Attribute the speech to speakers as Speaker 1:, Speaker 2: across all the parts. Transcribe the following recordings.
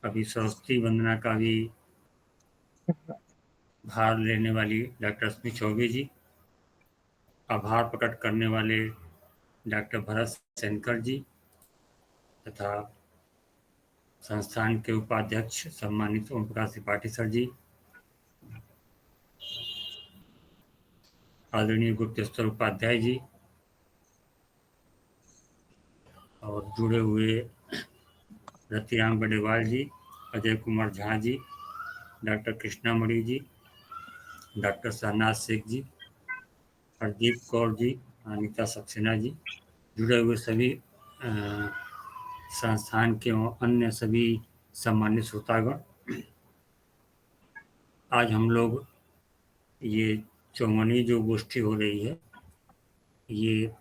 Speaker 1: अभी सरस्वती वंदना का भी भार लेने वाली डॉक्टर रश्मि चौबे जी, आभार प्रकट करने वाले डॉक्टर भरत सेनकर जी तथा संस्थान के उपाध्यक्ष सम्मानित ओम प्रकाश त्रिपाठी सर जी, आदरणीय गुप्तेश्वर उपाध्याय जी और जुड़े हुए रतिराम बडेवाल जी, अजय कुमार झा जी, डॉक्टर कृष्णामणि जी, डॉक्टर शहनाज शेख जी, हरदीप कौर जी, अनिता सक्सेना जी, जुड़े हुए सभी संस्थान के अन्य सभी सम्मानित श्रोतागण, आज हम लोग ये 54वीं जो गोष्ठी हो रही है, ये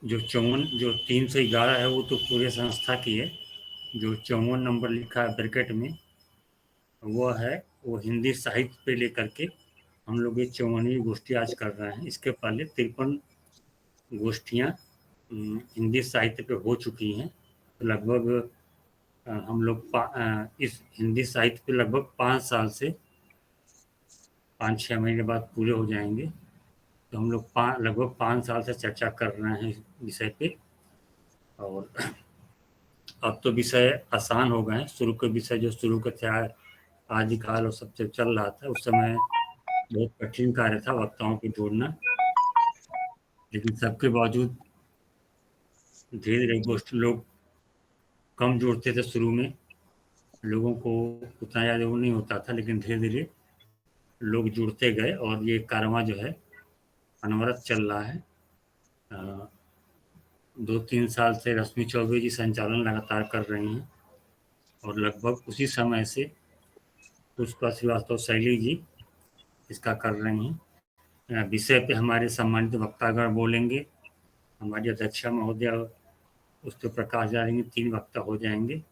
Speaker 1: जो 54 जो 311 है वो तो पूरे संस्था की है। जो 54 नंबर लिखा है ब्रैकेट में वो हिंदी साहित्य पे लेकर के हम लोग ये 54वीं गोष्ठी आज कर रहे हैं। इसके पहले 53 गोष्ठियाँ हिंदी साहित्य पे हो चुकी हैं। तो लगभग हम लोग इस हिंदी साहित्य पे लगभग 5 साल से 5-6 महीने बाद पूरे हो जाएंगे। तो हम लोग लगभग 5 साल से चर्चा कर रहे हैं इस विषय पे। और अब तो विषय आसान हो गए हैं। शुरू के विषय जो शुरू के थे आदिकाल और सब जब चल रहा था उस समय बहुत कठिन कार्य था वक्ताओं को जोड़ना, लेकिन सबके बावजूद धीरे धीरे गोष्ठी लोग कम जोड़ते थे। शुरू में लोगों को उतना ज़्यादा वो नहीं होता था, लेकिन धीरे धीरे लोग जुड़ते गए और ये कारवां जो है अनवरत चल रहा है। 2-3 साल से रश्मि चौबे जी संचालन लगातार कर रही हैं और लगभग उसी समय से पुष्पा श्रीवास्तव शैली जी इसका कर रही हैं। विषय पे हमारे सम्मानित वक्तागण बोलेंगे। हमारी अध्यक्षा महोदया उस पर प्रकाश डालेंगे। 3 वक्ता हो जाएंगे।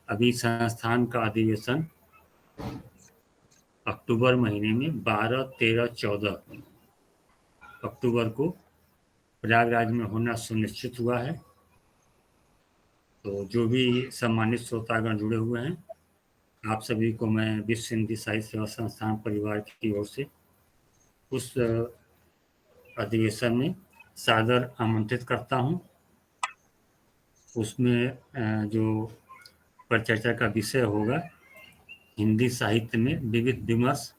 Speaker 1: अभी संस्थान का अधिवेशन अक्टूबर महीने में 12, 13, 14 अक्टूबर को प्रयागराज में होना सुनिश्चित हुआ है। तो जो भी सम्मानित श्रोतागण जुड़े हुए हैं, आप सभी को मैं विश्व हिंदी साहित्य सेवा संस्थान परिवार की ओर से उस अधिवेशन में सादर आमंत्रित करता हूं। उसमें जो परिचर्चा का विषय होगा हिंदी साहित्य में विविध विमर्श।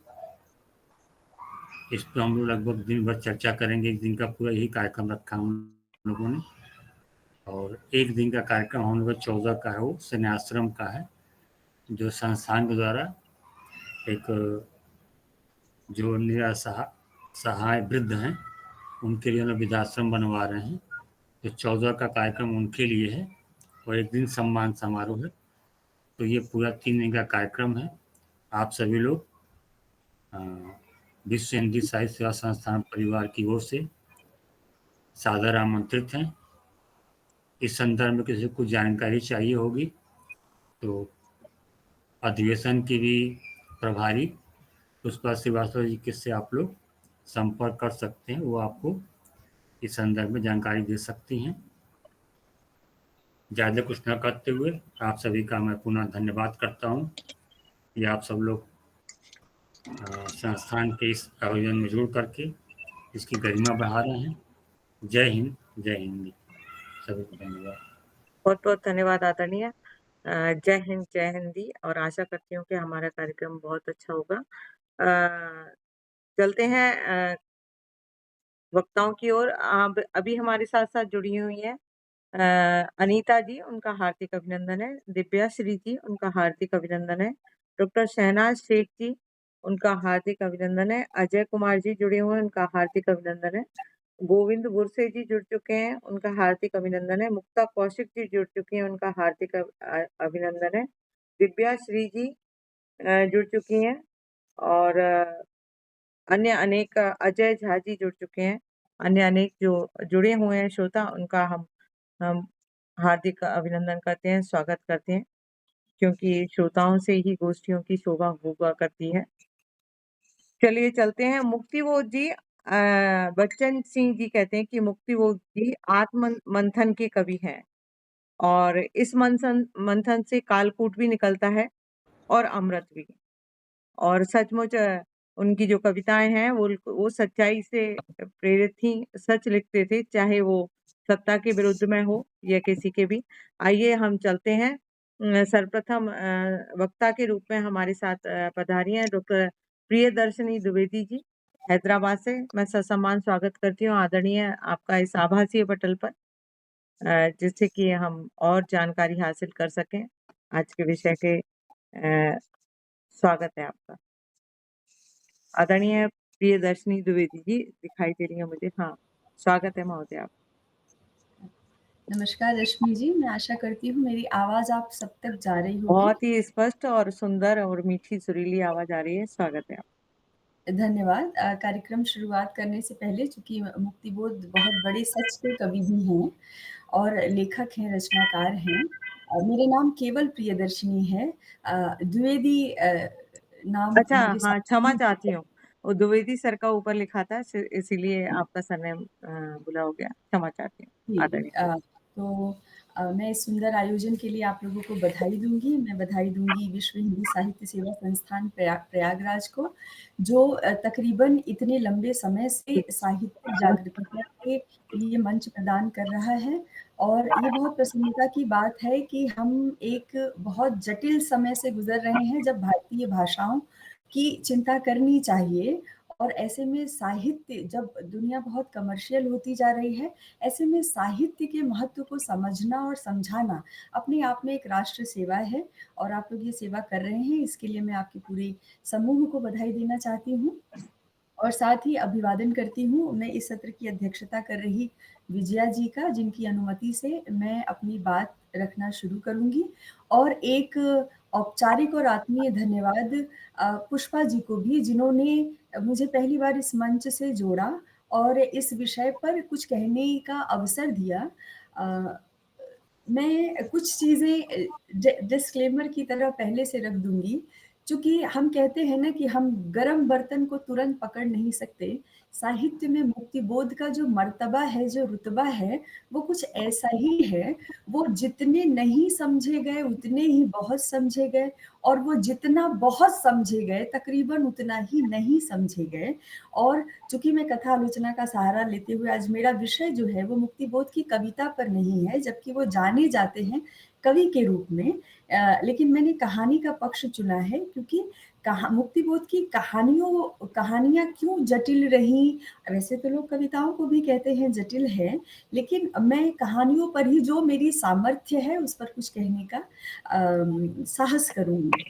Speaker 1: इस पर हम लोग लगभग दिन भर चर्चा करेंगे। एक दिन का पूरा यही कार्यक्रम रखा हम लोगों ने। और एक दिन का कार्यक्रम हम लोग 14 का है, वो संन्याश्रम का है, जो संस्थान के द्वारा एक जो सहाय वृद्ध हैं उनके लिए हम लोग वृद्धाश्रम बनवा रहे हैं। तो 14 का कार्यक्रम उनके लिए है और एक दिन सम्मान समारोह है। तो ये पूरा 3 दिन का कार्यक्रम है। आप सभी लोग विश्व हिंदी साहित्य सेवा संस्थान परिवार की ओर से सादर आमंत्रित हैं। इस संदर्भ में किसी को कुछ जानकारी चाहिए होगी तो अधिवेशन की भी प्रभारी पुष्पा श्रीवास्तव जी किससे आप लोग संपर्क कर सकते हैं, वो आपको इस संदर्भ में जानकारी दे सकती हैं। ज़्यादा कुछ न करते हुए आप सभी का मैं पुनः धन्यवाद करता हूँ कि आप सब लोग संस्थान के इस आयोजन में जुड़ करके इसकी गरिमा बढ़ा रहे हैं। जय हिंद, जय हिंदी। सभी को धन्यवाद।
Speaker 2: बहुत बहुत धन्यवाद आदरणीय। जय हिंद, जय हिंदी। और आशा करती हूँ कि हमारा कार्यक्रम बहुत अच्छा होगा। चलते हैं वक्ताओं की ओर। अभी हमारे साथ साथ जुड़ी हुई है अनीता जी, उनका हार्दिक अभिनंदन है। दिव्या श्री जी, उनका हार्दिक अभिनंदन है। डॉक्टर शहनाज शेख जी, उनका हार्दिक अभिनंदन है। अजय कुमार जी जुड़े हुए हैं, उनका हार्दिक अभिनंदन है। गोविंद बुरसे जी जुड़ चुके हैं, उनका हार्दिक अभिनंदन है। मुक्ता कौशिक जी जुड़ चुकी हैं, उनका हार्दिक अभिनंदन है। दिव्या श्री जी जुड़ चुकी हैं और अन्य अनेक अजय झा जी जुड़ चुके हैं। अन्य अनेक जो जुड़े हुए हैं श्रोता, उनका हम हार्दिक अभिनंदन करते हैं, स्वागत करते हैं, क्योंकि श्रोताओं से ही गोष्ठियों की शोभा हुआ करती है। चलिए चलते हैं। मुक्तिबोध जी, बच्चन सिंह जी कहते हैं कि मुक्तिबोध जी आत्म मंथन के कवि हैं। और इस मंथन मंथन से कालकूट भी निकलता है और अमृत भी। और सचमुच उनकी जो कविताएं हैं वो सच्चाई से प्रेरित थी, सच लिखते थे, चाहे वो सत्ता के विरुद्ध में हो या किसी के भी। आइए हम चलते हैं। सर्वप्रथम वक्ता के रूप में हमारे साथ पधारी हैं डॉक्टर प्रियदर्शनी द्विवेदी जी, हैदराबाद से। मैं ससम्मान स्वागत करती हूँ आदरणीय आपका इस आभासीय पटल पर, जिससे कि हम और जानकारी हासिल कर सकें आज के विषय के। स्वागत है आपका आदरणीय प्रियदर्शनी द्विवेदी जी, दिखाई दे रही है मुझे। हाँ, स्वागत है महोदय आप।
Speaker 3: नमस्कार रश्मि जी, मैं आशा करती हूँ मेरी आवाज आप सब तक जा रही होगी।
Speaker 2: बहुत ही स्पष्ट और सुंदर और मीठी सुरीली आवाज आ रही है। स्वागत है आप।
Speaker 3: धन्यवाद। कार्यक्रम शुरुआत करने से पहले, चूंकि मुक्तिबोध बहुत बड़े सच के कवि भी हैं और लेखक हैं, रचनाकार हैं। मेरा नाम केवल प्रियदर्शनी है। द्विवेदी नाम
Speaker 2: अच्छा,
Speaker 3: मेरे
Speaker 2: हाँ,
Speaker 3: साथ
Speaker 2: क्षमा
Speaker 3: नहीं
Speaker 2: चाहती
Speaker 3: है।
Speaker 2: हूँ। वो द्विवेदी सर का ऊपर लिखा था, इसीलिए आपका सरनेम भूला हो गया। क्षमा चाहती हूँ
Speaker 3: जी,
Speaker 2: आदरणीय।
Speaker 3: तो मैं इस सुंदर आयोजन के लिए आप लोगों को बधाई दूँगी। मैं बधाई दूँगी विश्व हिंदी साहित्य सेवा संस्थान प्रयागराज को, जो तकरीबन इतने लंबे समय से साहित्यिक जागरूकता के लिए मंच प्रदान कर रहा है। और ये बहुत प्रसन्नता की बात है कि हम एक बहुत जटिल समय से गुज़र रहे हैं, जब भारतीय भाषाओं की चिंता करनी चाहिए। और ऐसे में साहित्य, जब दुनिया बहुत कमर्शियल होती जा रही है, ऐसे में साहित्य के महत्व को समझना और समझाना अपने आप में एक राष्ट्र सेवा है। और आप लोग ये सेवा कर रहे हैं, इसके लिए मैं आपके पूरे समूह को बधाई देना चाहती हूँ। और साथ ही अभिवादन करती हूँ मैं इस सत्र की अध्यक्षता कर रही विजया जी का, जिनकी अनुमति से मैं अपनी बात रखना शुरू करूँगी। और एक औपचारिक और आत्मीय धन्यवाद पुष्पा जी को भी, जिन्होंने मुझे पहली बार इस मंच से जोड़ा और इस विषय पर कुछ कहने का अवसर दिया। मैं कुछ चीज़ें डिस्क्लेमर की तरह पहले से रख दूँगी। चूँकि हम कहते हैं ना कि हम गरम बर्तन को तुरंत पकड़ नहीं सकते, साहित्य में मुक्तिबोध का जो मर्तबा है, जो रुतबा है, वो कुछ ऐसा ही है। वो जितने नहीं समझे गए, उतने ही बहुत समझे गए, और वो जितना बहुत समझे गए, तकरीबन उतना ही नहीं समझे गए। और चूँकि मैं कथा आलोचना का सहारा लेते हुए, आज मेरा विषय जो है वो मुक्तिबोध की कविता पर नहीं है, जबकि वो जाने जाते हैं कवि के रूप में। लेकिन मैंने कहानी का पक्ष चुना है, क्योंकि मुक्तिबोध की कहानियाँ क्यों जटिल रहीं? वैसे तो लोग कविताओं को भी कहते हैं जटिल है, लेकिन मैं कहानियों पर ही, जो मेरी सामर्थ्य है, उस पर कुछ कहने का साहस करूँगी।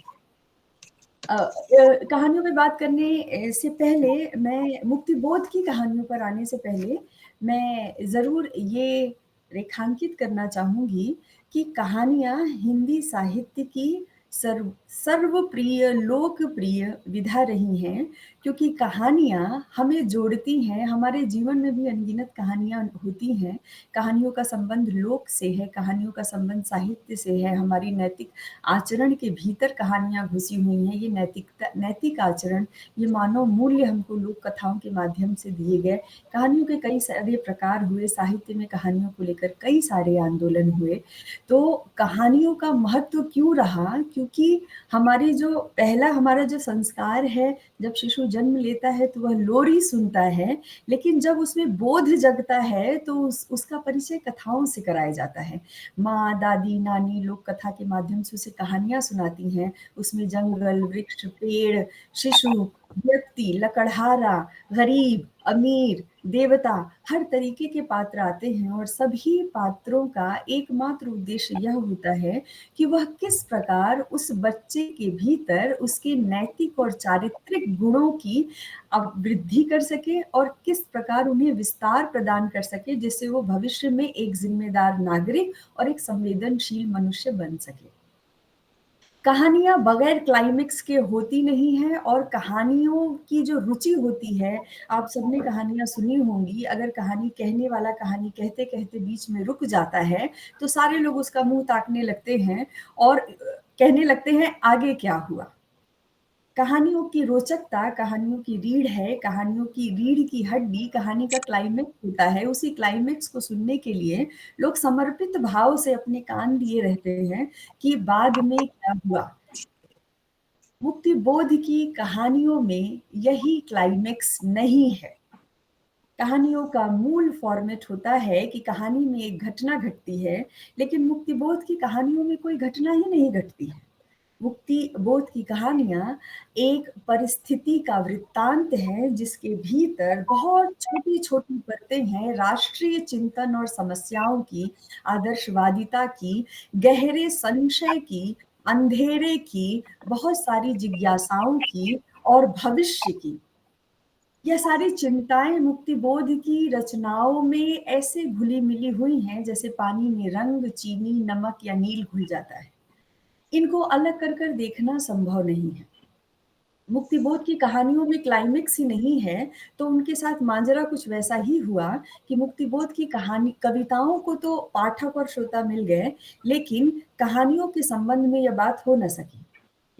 Speaker 3: कहानियों पे बात करने से पहले, मैं मुक्तिबोध की कहानियों पर आने से पहले, मैं ज़रूर ये रेखांकित करना चाहूँगी कि कहानियाँ हिंदी साहित्य की सर्वप्रिय, लोकप्रिय विधा रही हैं, क्योंकि कहानियाँ हमें जोड़ती हैं। हमारे जीवन में भी अनगिनत कहानियाँ होती हैं। कहानियों का संबंध लोक से है, कहानियों का संबंध साहित्य से है। हमारी नैतिक आचरण के भीतर कहानियाँ घुसी हुई हैं। ये नैतिक आचरण, ये मानव मूल्य हमको लोक कथाओं के माध्यम से दिए गए। कहानियों के कई सारे प्रकार हुए, साहित्य में कहानियों को लेकर कई सारे आंदोलन हुए। तो कहानियों का महत्व क्यों रहा? क्योंकि हमारा जो संस्कार है, जब शिशु जन्म लेता है तो वह लोरी सुनता है, लेकिन जब उसमें बोध जगता है तो उसका परिचय कथाओं से कराया जाता है। माँ, दादी, नानी लोक कथा के माध्यम से उसे कहानियाँ सुनाती हैं। उसमें जंगल, वृक्ष, पेड़, शिशु, व्यक्ति, लकड़हारा, गरीब, अमीर, देवता, हर तरीके के पात्र आते हैं, और सभी पात्रों का एकमात्र उद्देश्य यह होता है कि वह किस प्रकार उस बच्चे के भीतर उसके नैतिक और चारित्रिक गुणों की वृद्धि कर सके, और किस प्रकार उन्हें विस्तार प्रदान कर सके, जिससे वो भविष्य में एक जिम्मेदार नागरिक और एक संवेदनशील मनुष्य बन सके। कहानियाँ बगैर क्लाइमेक्स के होती नहीं हैं, और कहानियों की जो रुचि होती है, आप सबने कहानियाँ सुनी होंगी, अगर कहानी कहने वाला कहानी कहते-कहते बीच में रुक जाता है, तो सारे लोग उसका मुँह ताकने लगते हैं और कहने लगते हैं आगे क्या हुआ? कहानियों की रोचकता, कहानियों की रीढ़ है, कहानियों की रीढ़ की हड्डी, कहानी का क्लाइमेक्स होता है। उसी क्लाइमेक्स को सुनने के लिए लोग समर्पित भाव से अपने कान लिए रहते हैं कि बाद में क्या हुआ। मुक्ति बोध की कहानियों में यही क्लाइमेक्स नहीं है। कहानियों का मूल फॉर्मेट होता है कि कहानी में एक घटना घटती है, लेकिन मुक्ति बोध की कहानियों में कोई घटना ही नहीं घटती है। मुक्ति बोध की कहानियां एक परिस्थिति का वृत्तांत है, जिसके भीतर बहुत छोटी छोटी परतें हैं राष्ट्रीय चिंतन और समस्याओं की, आदर्शवादिता की, गहरे संशय की, अंधेरे की, बहुत सारी जिज्ञासाओं की और भविष्य की। यह सारी चिंताएं मुक्ति बोध की रचनाओं में ऐसे घुली मिली हुई हैं जैसे पानी में रंग, चीनी, नमक या नील घुल जाता है। इनको अलग कर कर देखना संभव नहीं है। मुक्ति बोध की कहानियों में क्लाइमेक्स ही नहीं है, तो उनके साथ मांजरा कुछ वैसा ही हुआ कि मुक्ति बोध की कहानी, कविताओं को तो पाठक और श्रोता मिल गए, लेकिन कहानियों के संबंध में यह बात हो न सकी।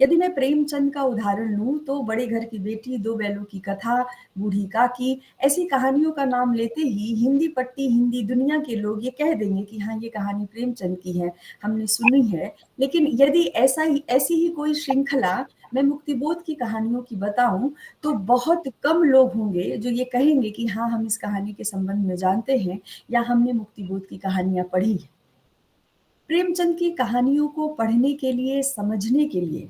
Speaker 3: यदि मैं प्रेमचंद का उदाहरण लूं तो बड़े घर की बेटी, दो बैलों की कथा, बूढ़ी काकी, ऐसी कहानियों का नाम लेते ही हिंदी पट्टी, हिंदी दुनिया के लोग ये कह देंगे कि हाँ, ये कहानी प्रेमचंद की है, हमने सुनी है। लेकिन यदि ऐसी ही कोई श्रृंखला मैं मुक्तिबोध की कहानियों की बताऊं तो बहुत कम लोग होंगे जो ये कहेंगे कि हाँ, हम इस कहानी के संबंध में जानते हैं या हमने मुक्तिबोध की कहानियां पढ़ी है। प्रेमचंद की कहानियों को पढ़ने के लिए, समझने के लिए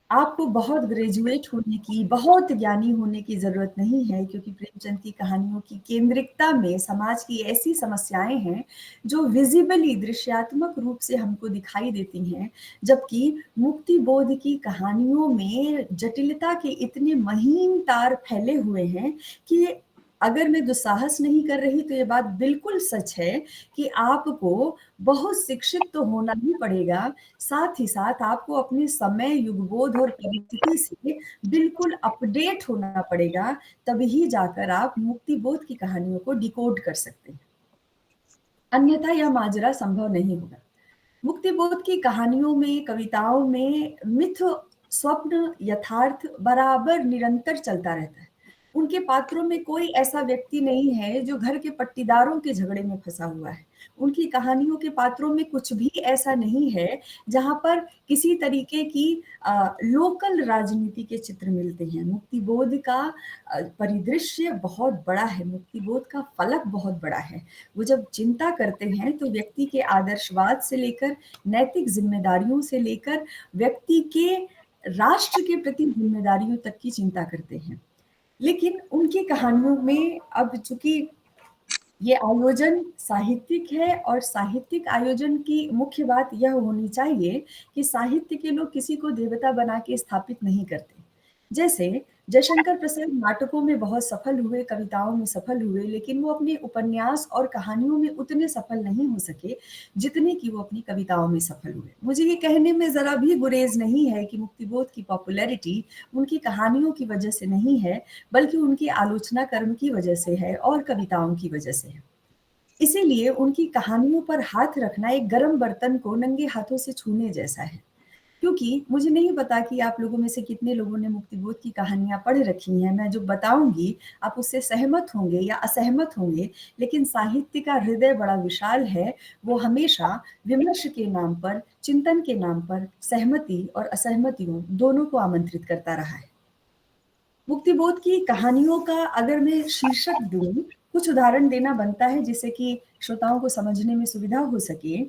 Speaker 3: आपको बहुत ग्रेजुएट होने की, बहुत ज्ञानी होने की ज़रूरत नहीं है, क्योंकि प्रेमचंद की कहानियों की केंद्रिकता में समाज की ऐसी समस्याएं हैं जो विजिबली, दृश्यात्मक रूप से हमको दिखाई देती हैं, जबकि मुक्ति बोध की कहानियों में जटिलता के इतने महीन तार फैले हुए हैं कि अगर मैं दुस्साहस नहीं कर रही तो ये बात बिल्कुल सच है कि आपको बहुत शिक्षित तो होना ही पड़ेगा, साथ ही साथ आपको अपने समय, युगबोध और परिस्थिति से बिल्कुल अपडेट होना पड़ेगा, तभी जाकर आप मुक्ति बोध की कहानियों को डिकोड कर सकते हैं। अन्यथा यह माजरा संभव नहीं होगा। मुक्ति बोध की कहानियों में, कविताओं में मिथ, स्वप्न, यथार्थ बराबर निरंतर चलता रहता है। उनके पात्रों में कोई ऐसा व्यक्ति नहीं है जो घर के पट्टीदारों के झगड़े में फंसा हुआ है। उनकी कहानियों के पात्रों में कुछ भी ऐसा नहीं है जहां पर किसी तरीके की लोकल राजनीति के चित्र मिलते हैं। मुक्ति बोध का परिदृश्य बहुत बड़ा है, मुक्ति बोध का फलक बहुत बड़ा है। वो जब चिंता करते हैं तो व्यक्ति के आदर्शवाद से लेकर, नैतिक जिम्मेदारियों से लेकर, व्यक्ति के राष्ट्र के प्रति जिम्मेदारियों तक की चिंता करते हैं। लेकिन उनकी कहानियों में अब चूंकि ये आयोजन साहित्यिक है, और साहित्यिक आयोजन की मुख्य बात यह होनी चाहिए कि साहित्य के लोग किसी को देवता बना के स्थापित नहीं करते। जैसे जयशंकर प्रसाद नाटकों में बहुत सफल हुए, कविताओं में सफल हुए, लेकिन वो अपने उपन्यास और कहानियों में उतने सफल नहीं हो सके जितने कि वो अपनी कविताओं में सफल हुए। मुझे ये कहने में जरा भी गुरेज नहीं है कि मुक्तिबोध की पॉपुलैरिटी उनकी कहानियों की वजह से नहीं है, बल्कि उनकी आलोचना कर्म की वजह से है और कविताओं की वजह से है। इसीलिए उनकी कहानियों पर हाथ रखना एक गर्म बर्तन को नंगे हाथों से छूने जैसा है। क्योंकि मुझे नहीं पता कि आप लोगों में से कितने लोगों ने मुक्तिबोध की कहानियां पढ़ रखी हैं। मैं जो बताऊंगी आप उससे सहमत होंगे या असहमत होंगे, लेकिन साहित्य का हृदय बड़ा विशाल है। वो हमेशा विमर्श के नाम पर, चिंतन के नाम पर सहमति और असहमतियों दोनों को आमंत्रित करता रहा है। मुक्तिबोध की कहानियों का अगर मैं शीर्षक दूं, कुछ उदाहरण देना बनता है जिससे कि श्रोताओं को समझने में सुविधा हो सके।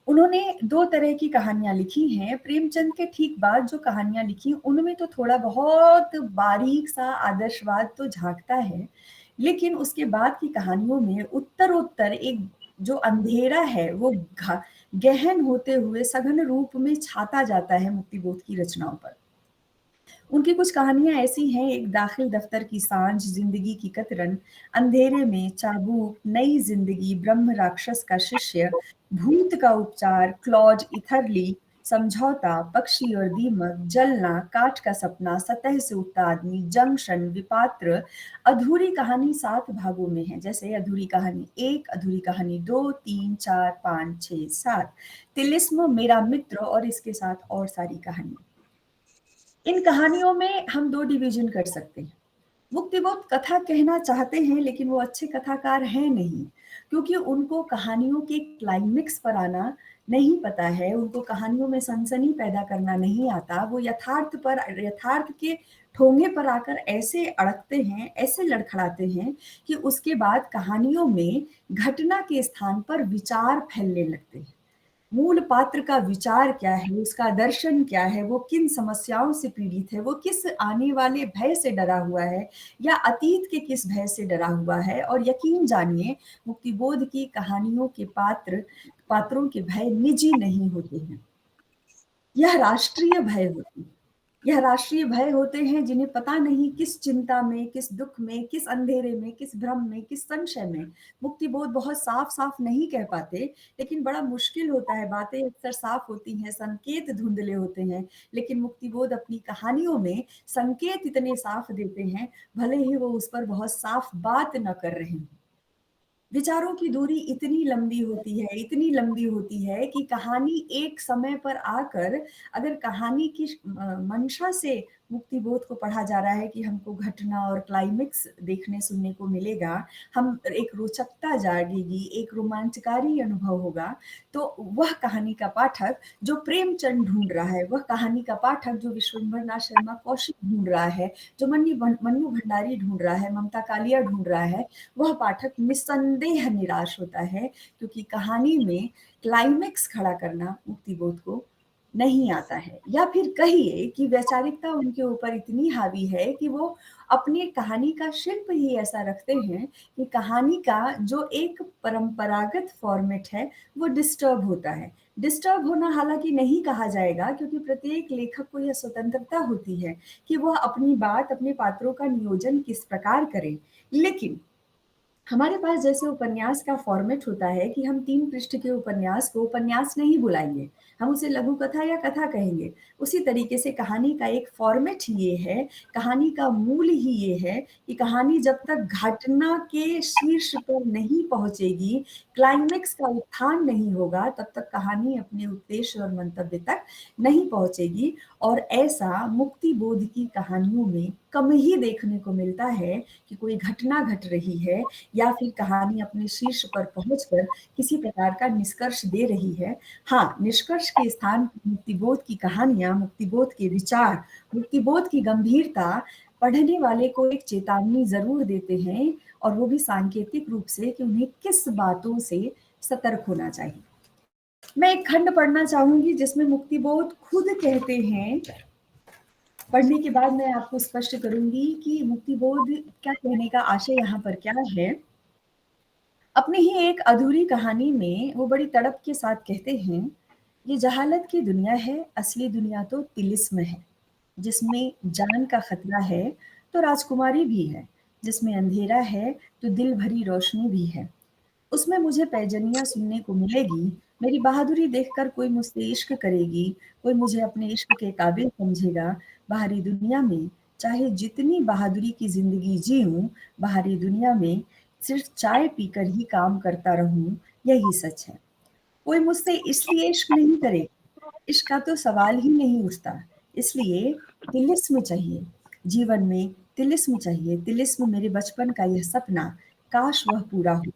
Speaker 3: उन्होंने दो तरह की कहानियां लिखी हैं। प्रेमचंद के ठीक बाद जो कहानियां लिखी उनमें तो थोड़ा बहुत बारीक सा आदर्शवाद तो झांकता है, लेकिन उसके बाद की कहानियों में उत्तरोत्तर एक जो अंधेरा है वो गहन होते हुए सघन रूप में छाता जाता है मुक्तिबोध की रचनाओं पर। उनकी कुछ कहानियां ऐसी हैं, एक दाखिल दफ्तर की सांझ, जिंदगी की कतरन, अंधेरे में चाबुक, नई जिंदगी, ब्रह्म राक्षस का शिष्य, भूत का उपचार, क्लॉड इथरली, समझौता, पक्षी और दीमक, जलना, काठ का सपना, सतह से उठता आदमी, जंक्शन, विपात्र। अधूरी कहानी 7 भागों में है, जैसे अधूरी कहानी 1, अधूरी कहानी 2, 3, 4, 5, 6, 7, तिलिस्म, मेरा मित्र और इसके साथ और सारी कहानी। इन कहानियों में हम 2 डिवीजन कर सकते हैं। मुक्तिबोध कथा कहना चाहते हैं लेकिन वो अच्छे कथाकार हैं नहीं, क्योंकि उनको कहानियों के क्लाइमेक्स पर आना नहीं पता है, उनको कहानियों में सनसनी पैदा करना नहीं आता। वो यथार्थ के ठोंगे पर आकर ऐसे अड़कते हैं, ऐसे लड़खड़ाते हैं कि उसके बाद कहानियों में घटना के स्थान पर विचार फैलने लगते हैं। मूल पात्र का विचार क्या है, उसका दर्शन क्या है, वो किन समस्याओं से पीड़ित है, वो किस आने वाले भय से डरा हुआ है या अतीत के किस भय से डरा हुआ है। और यकीन जानिए, मुक्तिबोध की कहानियों के पात्रों के भय निजी नहीं होते हैं, यह राष्ट्रीय भय होते हैं। यह राष्ट्रीय भय होते हैं जिन्हें पता नहीं किस चिंता में, किस दुख में, किस अंधेरे में, किस भ्रम में, किस संशय में। मुक्तिबोध बहुत साफ-साफ नहीं कह पाते, लेकिन बड़ा मुश्किल होता है, बातें अक्सर साफ होती हैं, संकेत धुंधले होते हैं, लेकिन मुक्तिबोध अपनी कहानियों में संकेत इतने साफ देते हैं, भले ही वो उस पर बहुत साफ बात न कर रहे हों। विचारों की दूरी इतनी लंबी होती है, इतनी लंबी होती है कि कहानी एक समय पर आकर, अगर कहानी की मंशा से मुक्तिबोध को पढ़ा जा रहा है कि हमको घटना और क्लाइमेक्स देखने सुनने को मिलेगा, हम एक रोचकता जागेगी, एक रोमांचकारी अनुभव होगा, तो वह कहानी का पाठक जो प्रेमचंद ढूँढ रहा है, वह कहानी का पाठक जो विश्वंभर नाथ शर्मा कौशिक ढूँढ रहा है, जो मन्नू भंडारी ढूँढ रहा है, ममता कालिया ढूँढ रहा है, वह पाठक निस्संदेह निराश होता है, क्योंकि कहानी में क्लाइमेक्स खड़ा करना मुक्तिबोध को नहीं आता है। या फिर कहिए कि वैचारिकता उनके ऊपर इतनी हावी है कि वो अपनी कहानी का शिल्प ही ऐसा रखते हैं कि कहानी का जो एक परंपरागत फॉर्मेट है, वो डिस्टर्ब होता है। डिस्टर्ब होना हालाँकि नहीं कहा जाएगा, क्योंकि प्रत्येक लेखक को यह स्वतंत्रता होती है कि वह अपनी बात, अपने पात्रों का नियोजन किस प्रकार करे। लेकिन हमारे पास जैसे उपन्यास का फॉर्मेट होता है कि हम 3 पृष्ठ के उपन्यास को उपन्यास नहीं बुलाएँगे, हम उसे लघु कथा या कथा कहेंगे। उसी तरीके से कहानी का एक फॉर्मेट ही ये है, कहानी का मूल ही ये है कि कहानी जब तक घटना के शीर्ष पर नहीं पहुँचेगी, क्लाइमेक्स का उत्थान नहीं होगा, तब तक कहानी अपने उद्देश्य और मंतव्य तक नहीं पहुँचेगी। और ऐसा मुक्तिबोध की कहानियों में कम ही देखने को मिलता है कि कोई घटना घट रही है या फिर कहानी अपने शीर्ष पर पहुंचकर किसी प्रकार का निष्कर्ष दे रही है। हाँ, निष्कर्ष के स्थान पर मुक्तिबोध की कहानियाँ, मुक्तिबोध के विचार, मुक्तिबोध की गंभीरता पढ़ने वाले को एक चेतावनी ज़रूर देते हैं, और वो भी सांकेतिक रूप से कि उन्हें किस बातों से सतर्क होना चाहिए। मैं एक खंड पढ़ना चाहूँगी जिसमें मुक्तिबोध खुद कहते हैं, पढ़ने के बाद मैं आपको स्पष्ट करूँगी कि मुक्तिबोध क्या कहने का आशय यहाँ पर क्या है। अपनी ही एक अधूरी कहानी में वो बड़ी तड़प के साथ कहते हैं, ये जहालत की दुनिया है, असली दुनिया तो तिलिस्म है। जिसमें जान का खतरा है, तो राजकुमारी भी है। जिसमें अंधेरा है, तो दिल भरी रोशनी भी है। उसमें मुझे पैजनियाँ सुनने को मिलेगी, मेरी बहादुरी देखकर कोई मुझसे इश्क करेगी, कोई मुझे अपने इश्क के काबिल समझेगा। बाहरी दुनिया में चाहे जितनी बहादुरी की ज़िंदगी जीऊँ, बाहरी दुनिया में सिर्फ़ चाय पीकर ही काम करता रहूँ, यही सच है। कोई मुझसे इसलिए इश्क नहीं करेगा, इश्क का तो सवाल ही नहीं उठता। इसलिए तिलिस्म चाहिए, जीवन में तिलिस्म चाहिए। तिलिस्म मेरे बचपन का यह सपना, काश वह पूरा हो।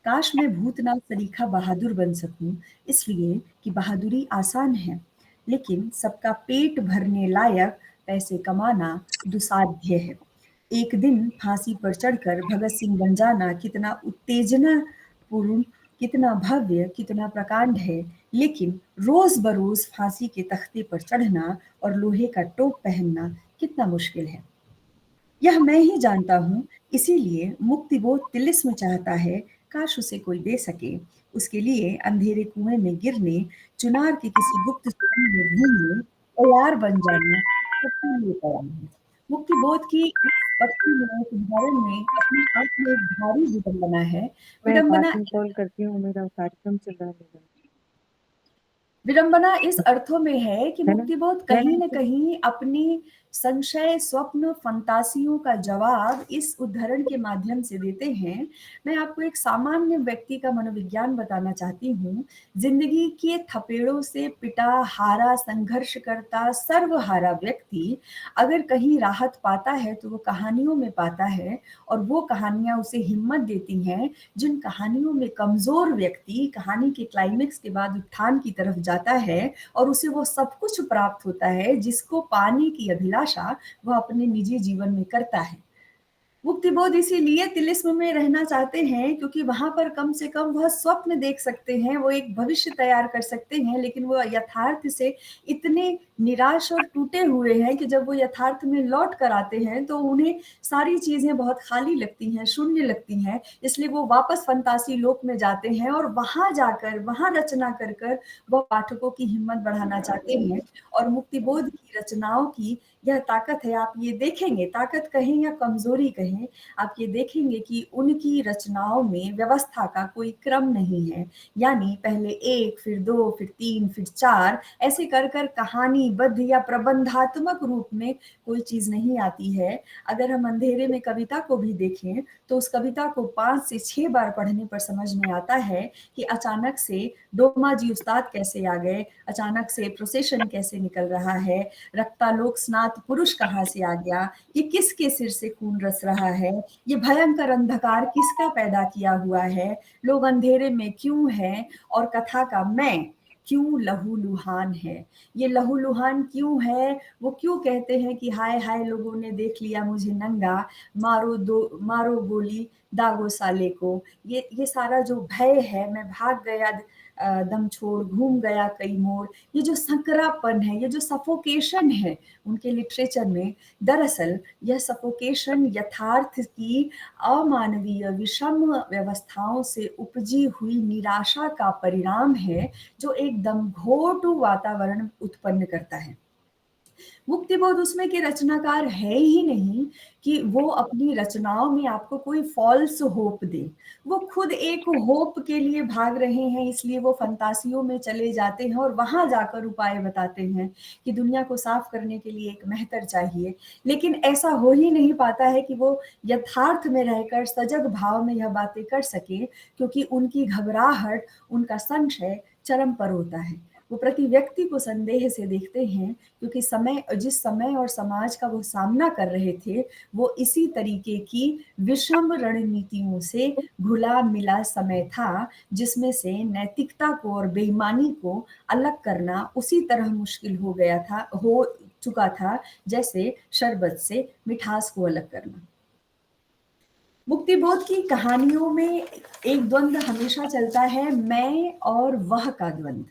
Speaker 3: काश मैं भूतनाथ सरीखा बहादुर बन सकूं, इसलिए कि बहादुरी आसान है, लेकिन सबका पेट भरने लायक पैसे कमाना दुसाध्य है। एक दिन फांसी पर चढ़कर भगत सिंह बन जाना कितना उत्तेजना पूर्ण, कितना भव्य, कितना प्रकांड है, लेकिन रोज बरोज फांसी के तख्ते पर चढ़ना और लोहे का टोप पहनना कितना मुश्किल है। यह मैं ही जानता हूँ, इसीलिए मुक्तिबोध तिलिस्म चाहता है, काश उसे कोई दे सके। उसके लिए अंधेरे कुएं में गिरने, चुनार के किसी गुप्त सुरंग में ढूंढने, तैयार बन जाना सबके लिए तैयार है। मुक्तिबोध की इस पक्की में इस उदाहरण में अपने आप में एक भारी विडंबना है।
Speaker 2: मैं बाद
Speaker 3: विडंबना
Speaker 2: में कॉल करती हूँ, मेरा कार्यक्रम चल रहा है मेरा।
Speaker 3: विडंबना इस अर्थों में है कि
Speaker 2: है ना?
Speaker 3: मुक्तिबोध
Speaker 2: है
Speaker 3: कहीं
Speaker 2: ना?
Speaker 3: न कहीं अपनी संशय, स्वप्न, फंतासियों का जवाब इस उद्धरण के माध्यम से देते हैं। मैं आपको एक सामान्य व्यक्ति का मनोविज्ञान बताना चाहती हूँ। ज़िंदगी के थपेड़ों से पिटा, हारा, संघर्ष करता, सर्वहारा व्यक्ति अगर कहीं राहत पाता है तो वो कहानियों में पाता है, और वो कहानियाँ उसे हिम्मत देती हैं। जिन कहानियों में कमज़ोर व्यक्ति कहानी के क्लाइमेक्स के बाद उत्थान की तरफ जाता है और उसे वो सब कुछ प्राप्त होता है जिसको पाने की अभिलाषा वह अपने निजी जीवन में करता है। मुक्तिबोध इसीलिए तिलिस्म में रहना चाहते हैं क्योंकि वहाँ पर कम से कम वह स्वप्न देख सकते हैं, वो एक भविष्य तैयार कर सकते हैं, लेकिन वो यथार्थ से इतने निराश और टूटे हुए हैं कि जब वो यथार्थ में लौट कर आते हैं तो उन्हें सारी चीज़ें बहुत खाली लगती हैं, शून्य लगती हैं। इसलिए वो वापस फंतासी लोक में जाते हैं और वहाँ जाकर, वहाँ रचना कर कर वह पाठकों की हिम्मत बढ़ाना चाहते हैं। और मुक्तिबोध की रचनाओं की यह ताकत है, आप ये देखेंगे, ताकत कहें या कमजोरी कहें, आप ये देखेंगे कि उनकी रचनाओं में व्यवस्था का कोई क्रम नहीं है। यानी पहले 1, फिर 2, फिर 3, फिर 4, ऐसे कर कर कहानीबद्ध या प्रबंधात्मक रूप में कोई चीज नहीं आती है। अगर हम अंधेरे में कविता को भी देखें तो उस कविता को 5 से 6 बार पढ़ने पर समझ में आता है कि अचानक से डोमा जी उस्ताद कैसे आ गए, अचानक से प्रोसेशन कैसे निकल रहा है, रक्तालोक स्नात पुरुष कहाँ से आ गया, ये किसके सिर से खून रस रहा है, ये भयंकर अंधकार किसका पैदा किया हुआ है, लोग अंधेरे में क्यों हैं, और कथा का मैं क्यों लहूलुहान है। ये लहूलुहान क्यों है, वो क्यों कहते हैं कि हाय हाय लोगों ने देख लिया मुझे नंगा, मारो गोली दागो साले को। ये सारा जो भय है, मैं भाग गया दम छोड़, घूम गया कई मोड़, ये जो संकरापन है, ये जो सफोकेशन है उनके लिटरेचर में, दरअसल यह सफोकेशन यथार्थ की अमानवीय विषम व्यवस्थाओं से उपजी हुई निराशा का परिणाम है, जो एकदम घोटू वातावरण उत्पन्न करता है। मुक्तिबोध उसमें के रचनाकार है ही नहीं कि वो अपनी रचनाओं में आपको कोई फॉल्स होप दे। वो खुद एक होप के लिए भाग रहे हैं, इसलिए वो फंतासियों में चले जाते हैं और वहां जाकर उपाय बताते हैं कि दुनिया को साफ करने के लिए एक मेहतर चाहिए। लेकिन ऐसा हो ही नहीं पाता है कि वो यथार्थ में रहकर सजग भाव में यह बातें कर सके, क्योंकि उनकी घबराहट, उनका संशय चरम पर होता है। वो प्रति व्यक्ति को संदेह से देखते हैं, क्योंकि जिस समय और समाज का वो सामना कर रहे थे, वो इसी तरीके की विषम रणनीतियों से घुला मिला समय था, जिसमें से नैतिकता को और बेईमानी को अलग करना उसी तरह मुश्किल हो चुका था जैसे शरबत से मिठास को अलग करना। मुक्तिबोध की कहानियों में एक द्वंद्व हमेशा चलता है, मैं और वह का द्वंद्व।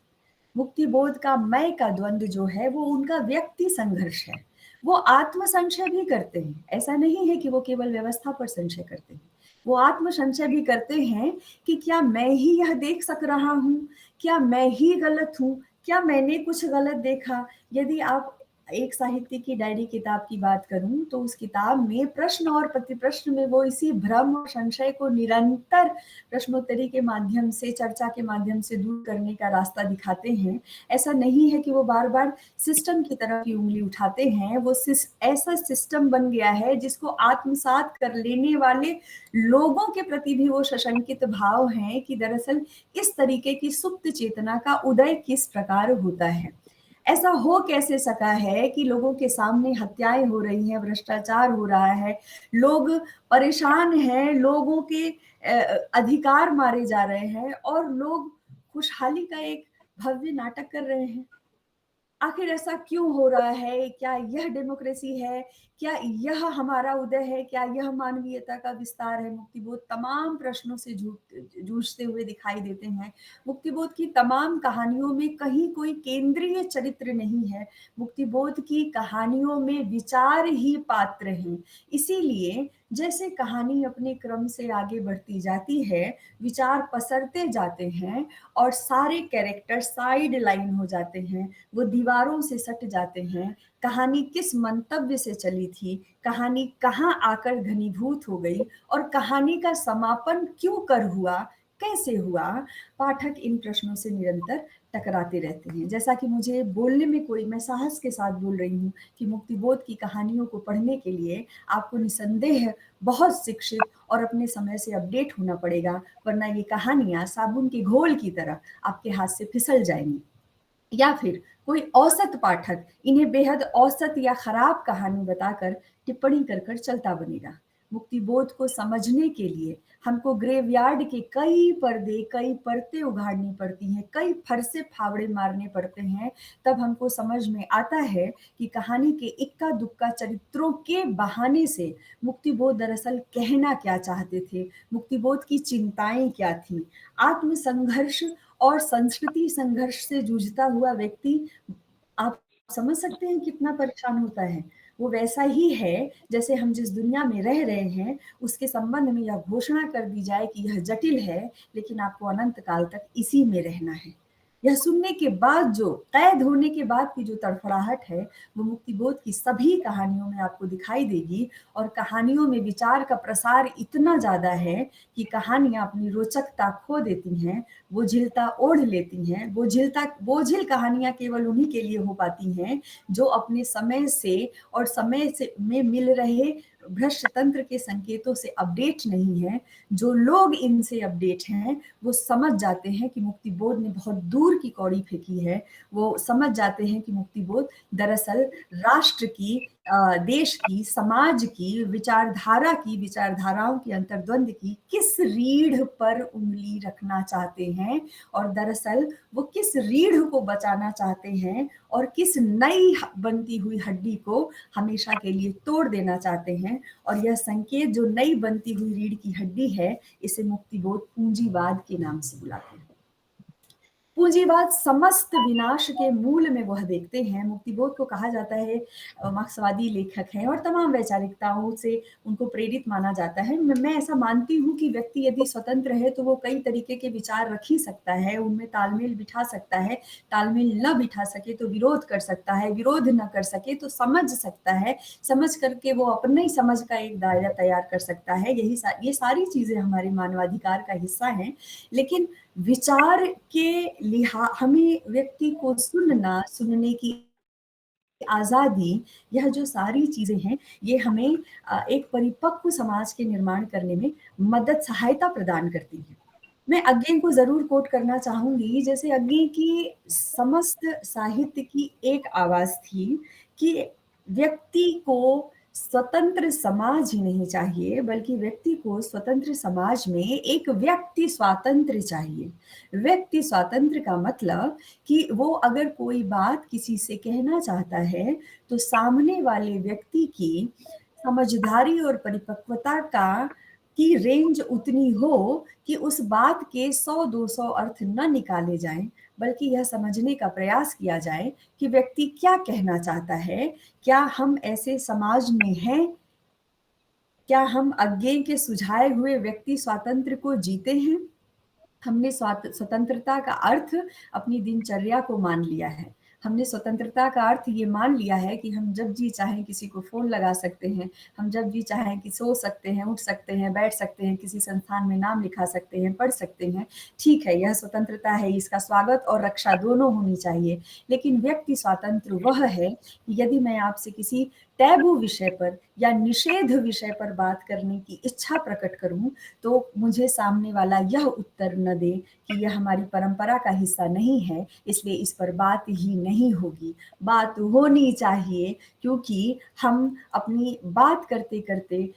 Speaker 3: मुक्तिबोध का मैं का द्वंद्व जो है वो उनका व्यक्ति संघर्ष है। वो आत्म संशय भी करते हैं, ऐसा नहीं है कि वो केवल व्यवस्था पर संशय करते हैं, वो आत्म संशय भी करते हैं कि क्या मैं ही यह देख सक रहा हूँ, क्या मैं ही गलत हूँ, क्या मैंने कुछ गलत देखा। यदि आप एक साहित्य की डायरी किताब की बात करूं तो उस किताब में प्रश्न और प्रतिप्रश्न में वो इसी भ्रम और संशय को निरंतर प्रश्नोत्तरी के माध्यम से, चर्चा के माध्यम से दूर करने का रास्ता दिखाते हैं। ऐसा नहीं है कि वो बार बार सिस्टम की तरफ की उंगली उठाते हैं, वो ऐसा सिस्टम बन गया है जिसको आत्मसात कर लेने वाले लोगों के प्रति भी वो सशंकित भाव हैं कि दरअसल इस तरीके की सुप्त चेतना का उदय किस प्रकार होता है। ऐसा हो कैसे सका है कि लोगों के सामने हत्याएं हो रही हैं, भ्रष्टाचार हो रहा है, लोग परेशान हैं, लोगों के अधिकार मारे जा रहे हैं और लोग खुशहाली का एक भव्य नाटक कर रहे हैं। आखिर ऐसा क्यों हो रहा है? क्या यह डेमोक्रेसी है? क्या यह हमारा उदय है? क्या यह मानवीयता का विस्तार है? मुक्तिबोध तमाम प्रश्नों से जूझते हुए दिखाई देते हैं। मुक्तिबोध की तमाम कहानियों में कहीं कोई केंद्रीय चरित्र नहीं है। मुक्तिबोध की कहानियों में विचार ही पात्र हैं। इसीलिए जैसे कहानी अपने क्रम से आगे बढ़ती जाती है, विचार पसरते जाते हैं और सारे कैरेक्टर साइड लाइन हो जाते हैं, वो दीवारों से सट जाते हैं। कहानी किस मंतव्य से चली थी, कहानी कहाँ आकर घनीभूत हो गई और कहानी का समापन क्यों कर हुआ, कैसे हुआ, पाठक इन प्रश्नों से निरंतर टकराते रहते हैं। जैसा कि मुझे बोलने में मैं साहस के साथ बोल रही हूँ कि मुक्तिबोध की कहानियों को पढ़ने के लिए आपको निसंदेह बहुत शिक्षित और अपने समय से अपडेट होना पड़ेगा, वरना ये कहानियाँ साबुन के घोल की तरह आपके हाथ से फिसल जाएंगी। या फिर कोई औसत पाठक इन्हें बेहद औसत या खराब कहानी बताकर टिप्पणी कर कर चलता बनेगा। मुक्तिबोध को समझने के लिए हमको ग्रेवयार्ड के कई पर्दे, कई परतें उघाड़नी पड़ती हैं, कई फरसे फावड़े मारने पड़ते हैं, तब हमको समझ में आता है कि कहानी के इक्का दुक्का चरित्रों के बहाने से मुक्तिबोध दरअसल कहना क्या चाहते थे, मुक्तिबोध की चिंताएं क्या थी। आत्मसंघर्ष और संस्कृति संघर्ष से जूझता हुआ व्यक्ति, आप समझ सकते हैं कितना परेशान होता है। वो वैसा ही है जैसे हम जिस दुनिया में रह रहे हैं उसके संबंध में यह घोषणा कर दी जाए कि यह जटिल है, लेकिन आपको अनंत काल तक इसी में रहना है। यह सुनने के बाद जो कैद होने के बाद की जो तड़फड़ाहट है वो मुक्तिबोध की सभी कहानियों में आपको दिखाई देगी। और कहानियों में विचार का प्रसार इतना ज्यादा है कि कहानियां अपनी रोचकता खो देती हैं, बोझिलता ओढ़ लेती हैं। बोझिल कहानियां केवल उन्हीं के लिए हो पाती हैं जो अपने समय से और समय से में मिल रहे भ्रष्ट तंत्र के संकेतों से अपडेट नहीं है। जो लोग इनसे अपडेट हैं वो समझ जाते हैं कि मुक्तिबोध ने बहुत दूर की कौड़ी फेंकी है। वो समझ जाते हैं कि मुक्तिबोध दरअसल राष्ट्र की, देश की, समाज की, विचारधाराओं की अंतर्द्वंद की किस रीढ़ पर उंगली रखना चाहते हैं, और दरअसल वो किस रीढ़ को बचाना चाहते हैं और किस नई बनती हुई हड्डी को हमेशा के लिए तोड़ देना चाहते हैं। और यह संकेत जो नई बनती हुई रीढ़ की हड्डी है, इसे मुक्तिबोध पूंजीवाद के नाम से बुलाते हैं। पूंजीवाद समस्त विनाश के मूल में वह देखते हैं। मुक्तिबोध को कहा जाता है मार्क्सवादी लेखक हैं और तमाम वैचारिकताओं से उनको प्रेरित माना जाता है। मैं ऐसा मानती हूँ कि व्यक्ति यदि स्वतंत्र है तो वो कई तरीके के विचार रख ही सकता है, उनमें तालमेल बिठा सकता है, तालमेल न बिठा सके तो विरोध कर सकता है, विरोध न कर सके तो समझ सकता है, समझ करके वो अपने ही समझ का एक दायरा तैयार कर सकता है। ये सारी चीजें हमारे मानवाधिकार का हिस्सा हैं। लेकिन विचार के हमें व्यक्ति को सुनने की आजादी, यह जो सारी चीजें हैं ये हमें एक परिपक्व समाज के निर्माण करने में सहायता प्रदान करती है। मैं अज्ञे को जरूर कोट करना चाहूंगी। जैसे अज्ञे की समस्त साहित्य की एक आवाज थी कि व्यक्ति को स्वतंत्र समाज ही नहीं चाहिए, बल्कि व्यक्ति को स्वतंत्र समाज में एक व्यक्ति स्वातंत्र चाहिए। व्यक्ति स्वातंत्र का मतलब कि वो अगर कोई बात किसी से कहना चाहता है तो सामने वाले व्यक्ति की समझदारी और परिपक्वता की रेंज उतनी हो कि उस बात के 100-200 अर्थ न निकाले जाएं, बल्कि यह समझने का प्रयास किया जाए कि व्यक्ति क्या कहना चाहता है। क्या हम ऐसे समाज में हैं? क्या हम अज्ञे के सुझाए हुए व्यक्ति स्वातंत्र को जीते हैं? हमने स्वतंत्रता का अर्थ अपनी दिनचर्या को मान लिया है। हमने स्वतंत्रता का अर्थ ये मान लिया है कि हम जब जी चाहें किसी को फोन लगा सकते हैं, हम जब जी चाहें कि सो सकते हैं, उठ सकते हैं, बैठ सकते हैं, किसी संस्थान में नाम लिखा सकते हैं, पढ़ सकते हैं। ठीक है, यह स्वतंत्रता है, इसका स्वागत और रक्षा दोनों होनी चाहिए। लेकिन व्यक्ति स्वातंत्र वह है कि यदि मैं आपसे किसी टैबू विषय पर या निषेध विषय पर बात करने की इच्छा प्रकट करूं तो मुझे सामने वाला यह उत्तर न दे कि यह हमारी परंपरा का हिस्सा नहीं है, इसलिए इस पर बात ही नहीं होगी। बात होनी चाहिए, क्योंकि हम अपनी बात करते करते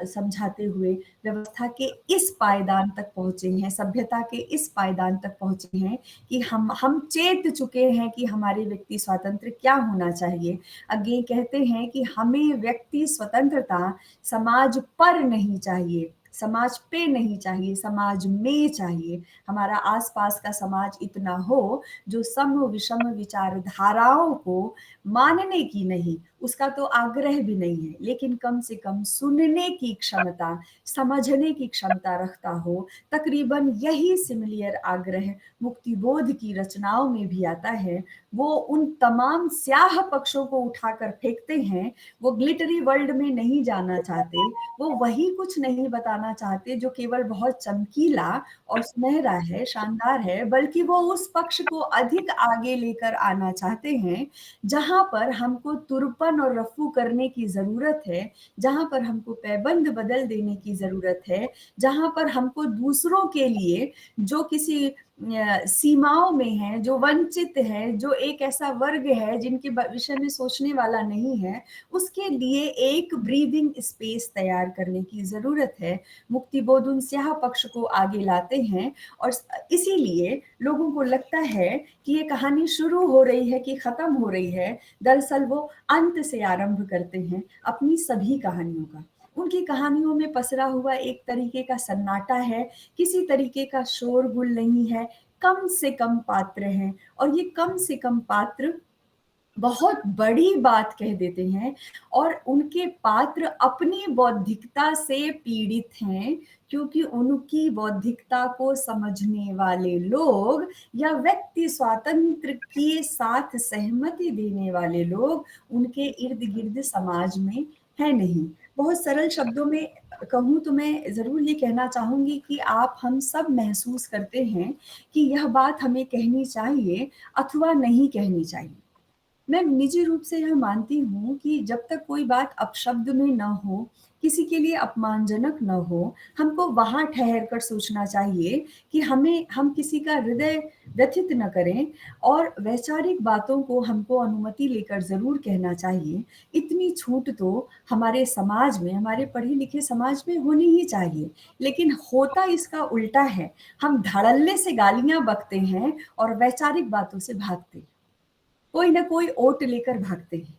Speaker 3: समझाते हुए व्यवस्था के इस पायदान तक पहुंचे हैं, सभ्यता के इस पायदान तक पहुंचे हैं कि हम चेत चुके हैं कि हमारे व्यक्ति स्वातंत्र क्या होना चाहिए। आगे कहते हैं कि हमें व्यक्ति स्वतंत्रता समाज पर नहीं चाहिए, समाज पे नहीं चाहिए, समाज में चाहिए। हमारा आसपास का समाज इतना हो जो सम विषम विचारधाराओं को मानने की नहीं, उसका तो आग्रह भी नहीं है, लेकिन कम से कम सुनने की क्षमता, समझने की क्षमता रखता हो। तकरीबन यही सिमिलियर आग्रह मुक्तिबोध की रचनाओं में भी आता है। वो उन तमाम स्याह पक्षों को उठाकर फेंकते हैं। वो ग्लिटरी वर्ल्ड में नहीं जाना चाहते, वो वही कुछ नहीं बताना दिखाना चाहते जो केवल बहुत चमकीला और सुनहरा है, शानदार है, बल्कि वो उस पक्ष को अधिक आगे लेकर आना चाहते हैं जहाँ पर हमको तुरपन और रफू करने की ज़रूरत है, जहाँ पर हमको पैबंद बदल देने की ज़रूरत है, जहाँ पर हमको दूसरों के लिए जो किसी सीमाओं में है, जो वंचित है, जो एक ऐसा वर्ग है जिनके विषय में सोचने वाला नहीं है, उसके लिए एक ब्रीदिंग स्पेस तैयार करने की ज़रूरत है। मुक्तिबोध उन स्याह पक्ष को आगे लाते हैं और इसीलिए लोगों को लगता है कि ये कहानी शुरू हो रही है कि ख़त्म हो रही है। दरअसल वो अंत से आरंभ करते हैं अपनी सभी कहानियों का। उनकी कहानियों में पसरा हुआ एक तरीके का सन्नाटा है, किसी तरीके का शोरगुल नहीं है, कम से कम पात्र हैं और ये कम से कम पात्र बहुत बड़ी बात कह देते हैं और उनके पात्र अपनी बौद्धिकता से पीड़ित हैं क्योंकि उनकी बौद्धिकता को समझने वाले लोग या व्यक्ति स्वातंत्र के साथ सहमति देने वाले लोग उनके इर्द गिर्द समाज में है नहीं। बहुत सरल शब्दों में कहूँ तो मैं ज़रूर ये कहना चाहूँगी कि आप हम सब महसूस करते हैं कि यह बात हमें कहनी चाहिए अथवा नहीं कहनी चाहिए। मैं निजी रूप से यह मानती हूँ कि जब तक कोई बात अपशब्द में न हो, किसी के लिए अपमानजनक न हो, हमको वहाँ ठहर कर सोचना चाहिए कि हम किसी का हृदय व्यथित न करें और वैचारिक बातों को हमको अनुमति लेकर ज़रूर कहना चाहिए। इतनी छूट तो हमारे समाज में, हमारे पढ़े लिखे समाज में होनी ही चाहिए। लेकिन होता इसका उल्टा है, हम धड़ल्ले से गालियाँ बकते हैं और वैचारिक बातों से भागते हैं। कोई ना कोई ओट लेकर भागते हैं।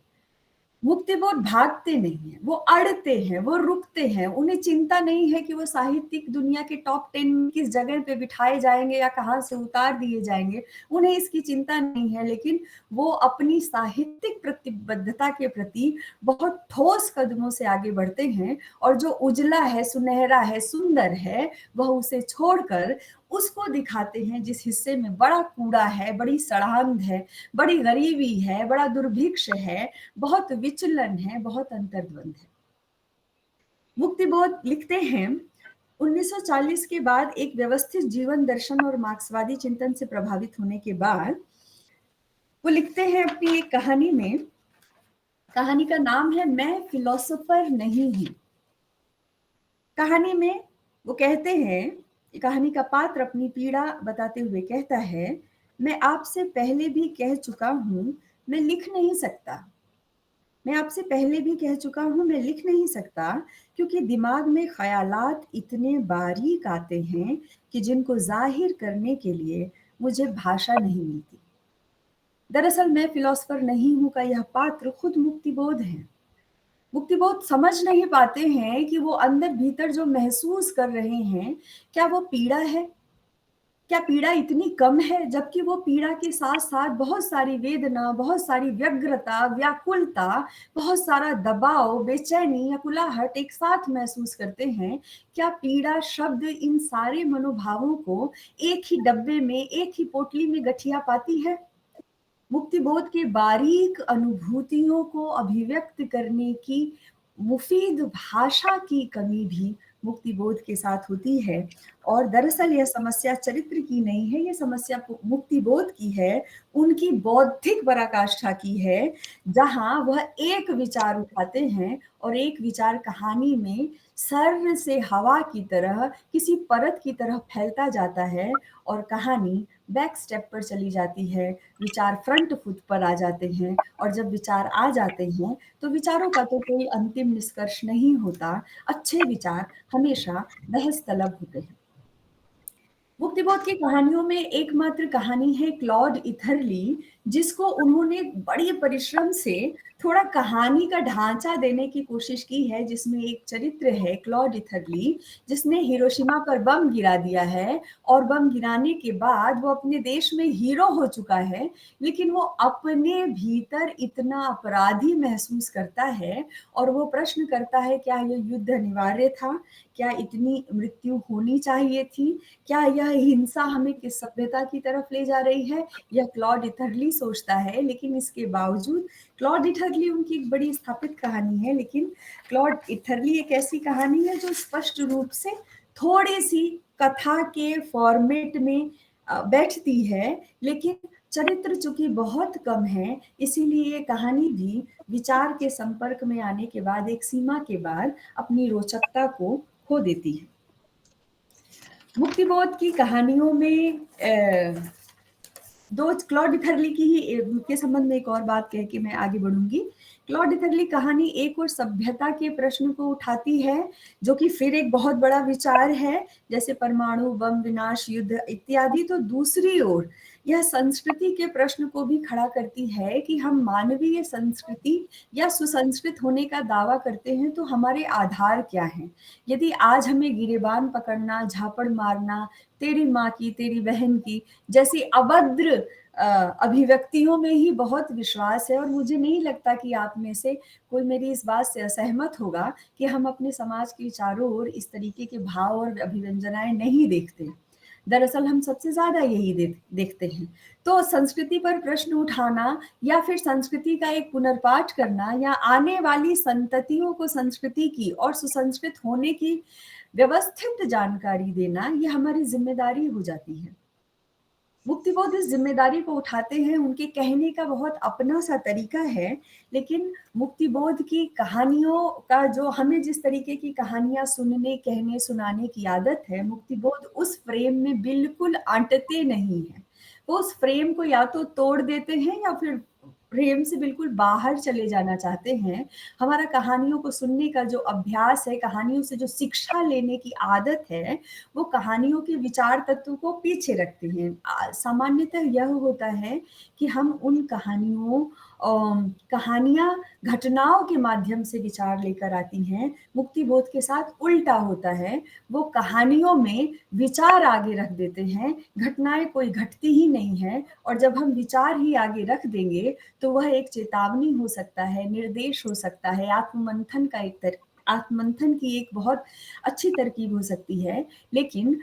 Speaker 3: मुक्तिबोध भागते नहीं हैं, वो अड़ते हैं, वो रुकते हैं। उन्हें चिंता नहीं है कि वो साहित्यिक दुनिया के टॉप 10 में किस जगह पे बिठाए जाएंगे या कहाँ से उतार दिए जाएंगे, उन्हें इसकी चिंता नहीं है। लेकिन वो अपनी साहित्यिक प्रतिबद्धता के प्रति बहुत ठोस कदमों से आगे बढ़ते हैं और जो उजला है, सुनहरा है, सुंदर है, वह उसे छोड़कर उसको दिखाते हैं जिस हिस्से में बड़ा कूड़ा है, बड़ी सड़ांध है, बड़ी गरीबी है, बड़ा दुर्भिक्ष है, बहुत विचलन है, बहुत अंतर्द्वंद है। मुक्तिबोध लिखते हैं 1940 के बाद एक व्यवस्थित जीवन दर्शन और मार्क्सवादी चिंतन से प्रभावित होने के बाद वो लिखते हैं अपनी एक कहानी में, कहानी का नाम है मैं फिलोसोफर नहीं हूं। कहानी में वो कहते हैं, कहानी का पात्र अपनी पीड़ा बताते हुए कहता है, मैं आपसे पहले भी कह चुका हूं मैं लिख नहीं सकता। मैं आपसे पहले भी कह चुका हूं मैं लिख नहीं सकता क्योंकि दिमाग में ख्यालात इतने बारीक आते हैं कि जिनको जाहिर करने के लिए मुझे भाषा नहीं मिलती। दरअसल मैं फिलोसोफर नहीं हूं का यह पात्र खुद मुक्तिबोध है। मुक्तिबोध समझ नहीं पाते हैं कि वो अंदर भीतर जो महसूस कर रहे हैं, क्या वो पीड़ा है? क्या पीड़ा इतनी कम है? जबकि वो पीड़ा के साथ साथ बहुत सारी वेदना, बहुत सारी व्यग्रता, व्याकुलता, बहुत सारा दबाव, बेचैनी या कुलाहट एक साथ महसूस करते हैं। क्या पीड़ा शब्द इन सारे मनोभावों को एक ही डब्बे में, एक ही पोटली में गठिया पाती है? मुक्तिबोध के बारीक अनुभूतियों को अभिव्यक्त करने की मुफीद भाषा की कमी भी मुक्तिबोध के साथ होती है। और दरअसल यह समस्या चरित्र की नहीं है, यह समस्या मुक्तिबोध की है, उनकी बौद्धिक पराकाष्ठा की है, जहां वह एक विचार उठाते हैं और एक विचार कहानी में सर्र से हवा की तरह, किसी परत की तरह फैलता जाता है और कहानी बैक स्टेप पर चली जाती है, विचार फ्रंट फुट पर आ जाते हैं और जब विचार आ जाते हैं तो विचारों का तो कोई अंतिम निष्कर्ष नहीं होता। अच्छे विचार हमेशा बहस तलब होते हैं। मुक्तिबोध की कहानियों में एकमात्र कहानी है क्लॉड इथरली, जिसको उन्होंने बड़ी परिश्रम से थोड़ा कहानी का ढांचा देने की कोशिश की है, जिसमें एक चरित्र है क्लॉड इथरली, जिसने हिरोशिमा पर बम गिरा दिया है और बम गिराने के बाद वो अपने देश में हीरो हो चुका है, लेकिन वो अपने भीतर इतना अपराधी महसूस करता है और वो प्रश्न करता है, क्या यह युद्ध अनिवार्य था? क्या इतनी मृत्यु होनी चाहिए थी? क्या यह हिंसा हमें किस सभ्यता की तरफ ले जा रही है? यह क्लॉड इथरली सोचता है, लेकिन इसके बावजूद क्लॉड इथरली इथरली उनकी एक बड़ी स्थापित कहानी है, लेकिन क्लॉड इथरली एक ऐसी कहानी है जो स्पष्ट रूप से थोड़ी सी कथा के फॉर्मेट में बैठती है, लेकिन चरित्र चूंकि बहुत कम है, इसीलिए ये कहानी भी विचार के संपर्क में आने के बाद एक सीमा के बाद अपनी रोचकता को खो देती है। मुक्तिबोध की कहानियों में दो क्लॉड इथरली की ही के संबंध में एक और बात कह के मैं आगे बढ़ूंगी। क्लॉड इथरली कहानी एक और सभ्यता के प्रश्न को उठाती है, जो कि फिर एक बहुत बड़ा विचार है, जैसे परमाणु बम विनाश युद्ध इत्यादि। तो दूसरी ओर यह संस्कृति के प्रश्न को भी खड़ा करती है कि हम मानवीय संस्कृति या सुसंस्कृत होने का दावा करते हैं तो हमारे आधार क्या हैं। यदि आज हमें गिरेबान पकड़ना, झापड़ मारना, तेरी माँ की, तेरी बहन की जैसी अभद्र अभिव्यक्तियों में ही बहुत विश्वास है, और मुझे नहीं लगता कि आप में से कोई मेरी इस बात से असहमत होगा कि हम अपने समाज के चारों ओर इस तरीके के भाव और अभिव्यंजनाएं नहीं देखते। दरअसल हम सबसे ज्यादा यही देखते हैं। तो संस्कृति पर प्रश्न उठाना या फिर संस्कृति का एक पुनर्पाठ करना या आने वाली संततियों को संस्कृति की और सुसंस्कृत होने की व्यवस्थित जानकारी देना, यह हमारी जिम्मेदारी हो जाती है। मुक्तिबोध इस जिम्मेदारी को उठाते हैं, उनके कहने का बहुत अपना सा तरीका है, लेकिन मुक्तिबोध की कहानियों का जो हमें जिस तरीके की कहानियां सुनने, कहने, सुनाने की आदत है, मुक्तिबोध उस फ्रेम में बिल्कुल अंटते नहीं है। वो उस फ्रेम को या तो तोड़ देते हैं या फिर फ्रेम से बिल्कुल बाहर चले जाना चाहते हैं। हमारा कहानियों को सुनने का जो अभ्यास है, कहानियों से जो शिक्षा लेने की आदत है, वो कहानियों के विचार तत्व को पीछे रखते हैं। सामान्यतः यह होता है कि हम उन कहानियां घटनाओं के माध्यम से विचार लेकर आती हैं। मुक्तिबोध के साथ उल्टा होता है, वो कहानियों में विचार आगे रख देते हैं, घटनाएं कोई घटती ही नहीं है। और जब हम विचार ही आगे रख देंगे तो वह एक चेतावनी हो सकता है, निर्देश हो सकता है, आत्ममंथन की एक बहुत अच्छी तरकीब हो सकती है। लेकिन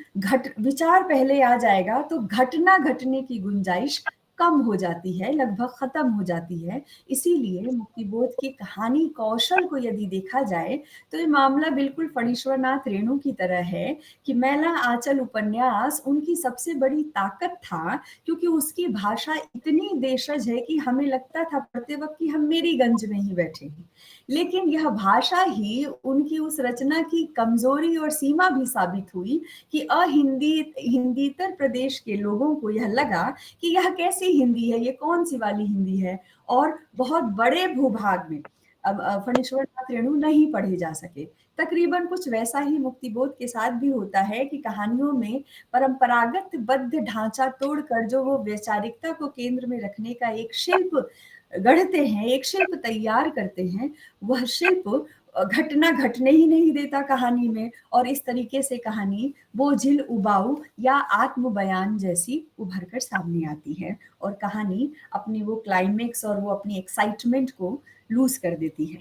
Speaker 3: विचार पहले आ जाएगा तो घटना घटने की गुंजाइश कम हो जाती है, लगभग खत्म हो जाती है। इसीलिए मुक्तिबोध की कहानी कौशल को यदि देखा जाए तो ये मामला बिल्कुल फणीश्वरनाथ रेणु की तरह है कि मैला आंचल उपन्यास उनकी सबसे बड़ी ताकत था, क्योंकि उसकी भाषा इतनी देशज है कि हमें लगता था पढ़ते वक्त कि हम मेरीगंज में ही बैठे हैं। लेकिन यह भाषा ही उनकी उस रचना की कमजोरी और सीमा भी साबित हुई कि हिंदीतर प्रदेश के लोगों को यह लगा कि यह कैसी हिंदी है, ये कौन सी वाली हिंदी है। और बहुत बड़े भूभाग में अब फणीश्वरनाथ रेणु नहीं पढ़े जा सके। तकरीबन कुछ वैसा ही मुक्तिबोध के साथ भी होता है कि कहानियों में परंपरागत बद्ध ढांचा तोड़कर जो वो वैचारिकता को केंद्र में रखने का एक शिल्प गढ़ते हैं, एक शिल्प तैयार करते हैं, वह शिल्प घटना घटने ही नहीं देता कहानी में, और इस तरीके से कहानी बोझिल, उबाऊ या आत्म बयान जैसी उभर कर सामने आती है, और कहानी अपनी वो क्लाइमेक्स और वो अपनी एक्साइटमेंट को लूज कर देती है।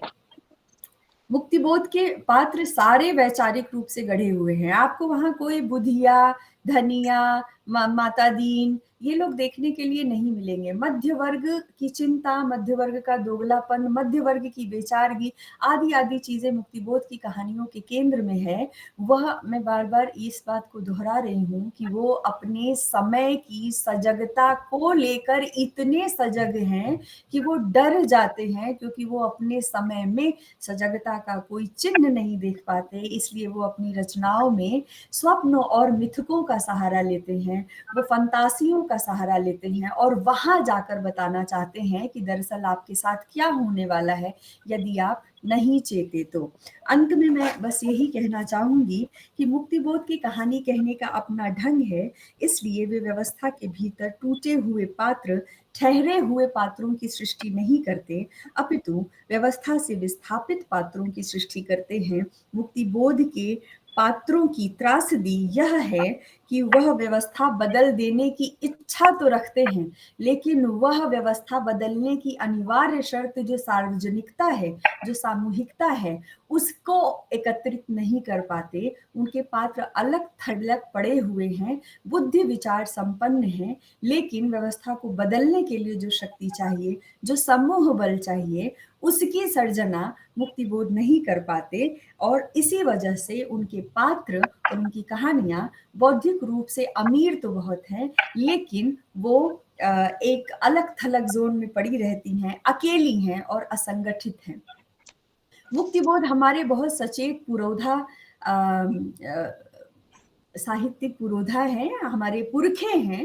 Speaker 3: मुक्तिबोध के पात्र सारे वैचारिक रूप से गढ़े हुए हैं। आपको वहां कोई बुधिया, धनिया, माता दीन ये लोग देखने के लिए नहीं मिलेंगे। मध्य वर्ग की चिंता, मध्य वर्ग का दोगलापन, मध्य वर्ग की बेचारगी आदि आदि चीजें मुक्तिबोध की कहानियों के केंद्र में है। वह मैं बार बार इस बात को दोहरा रही हूँ कि वो अपने समय की सजगता को लेकर इतने सजग हैं कि वो डर जाते हैं, क्योंकि वो अपने समय में सजगता का कोई चिन्ह नहीं देख पाते। इसलिए वो अपनी रचनाओं में स्वप्नों और मिथकों का सहारा लेते हैं, वो फंतासियों का सहारा लेते हैं, और वहां जाकर बताना चाहते हैं कि दरअसल आपके साथ क्या होने वाला है यदि आप नहीं चेते तो। अंत में मैं बस यही कहना चाहूंगी कि मुक्तिबोध की कहानी कहने का अपना ढंग है, इसलिए वे व्यवस्था के भीतर टूटे हुए पात्र, ठहरे हुए पात्रों की सृष्टि नहीं करते, अपितु व्यवस्था से विस्थापित पात्रों की सृष्टि करते हैं। मुक्तिबोध के पात्रों की त्रासदी यह है कि वह व्यवस्था बदल देने की इच्छा तो रखते हैं, लेकिन वह व्यवस्था बदलने की अनिवार्य शर्त जो सार्वजनिकता है, जो सामूहिकता है, उसको एकत्रित नहीं कर पाते। उनके पात्र अलग थलग पड़े हुए हैं, बुद्धि विचार संपन्न हैं, लेकिन व्यवस्था को बदलने के लिए जो शक्ति चाहिए, जो समूह बल चाहिए, उसकी सर्जना मुक्तिबोध नहीं कर पाते। और इसी वजह से उनके पात्र और उनकी कहानियां बौद्धिक रूप से अमीर तो बहुत हैं, लेकिन वो एक अलग थलग जोन में पड़ी रहती हैं, अकेली हैं और असंगठित हैं। मुक्तिबोध हमारे बहुत सचेत पुरोधा साहित्यिक पुरोधा हैं, हमारे पुरखे हैं।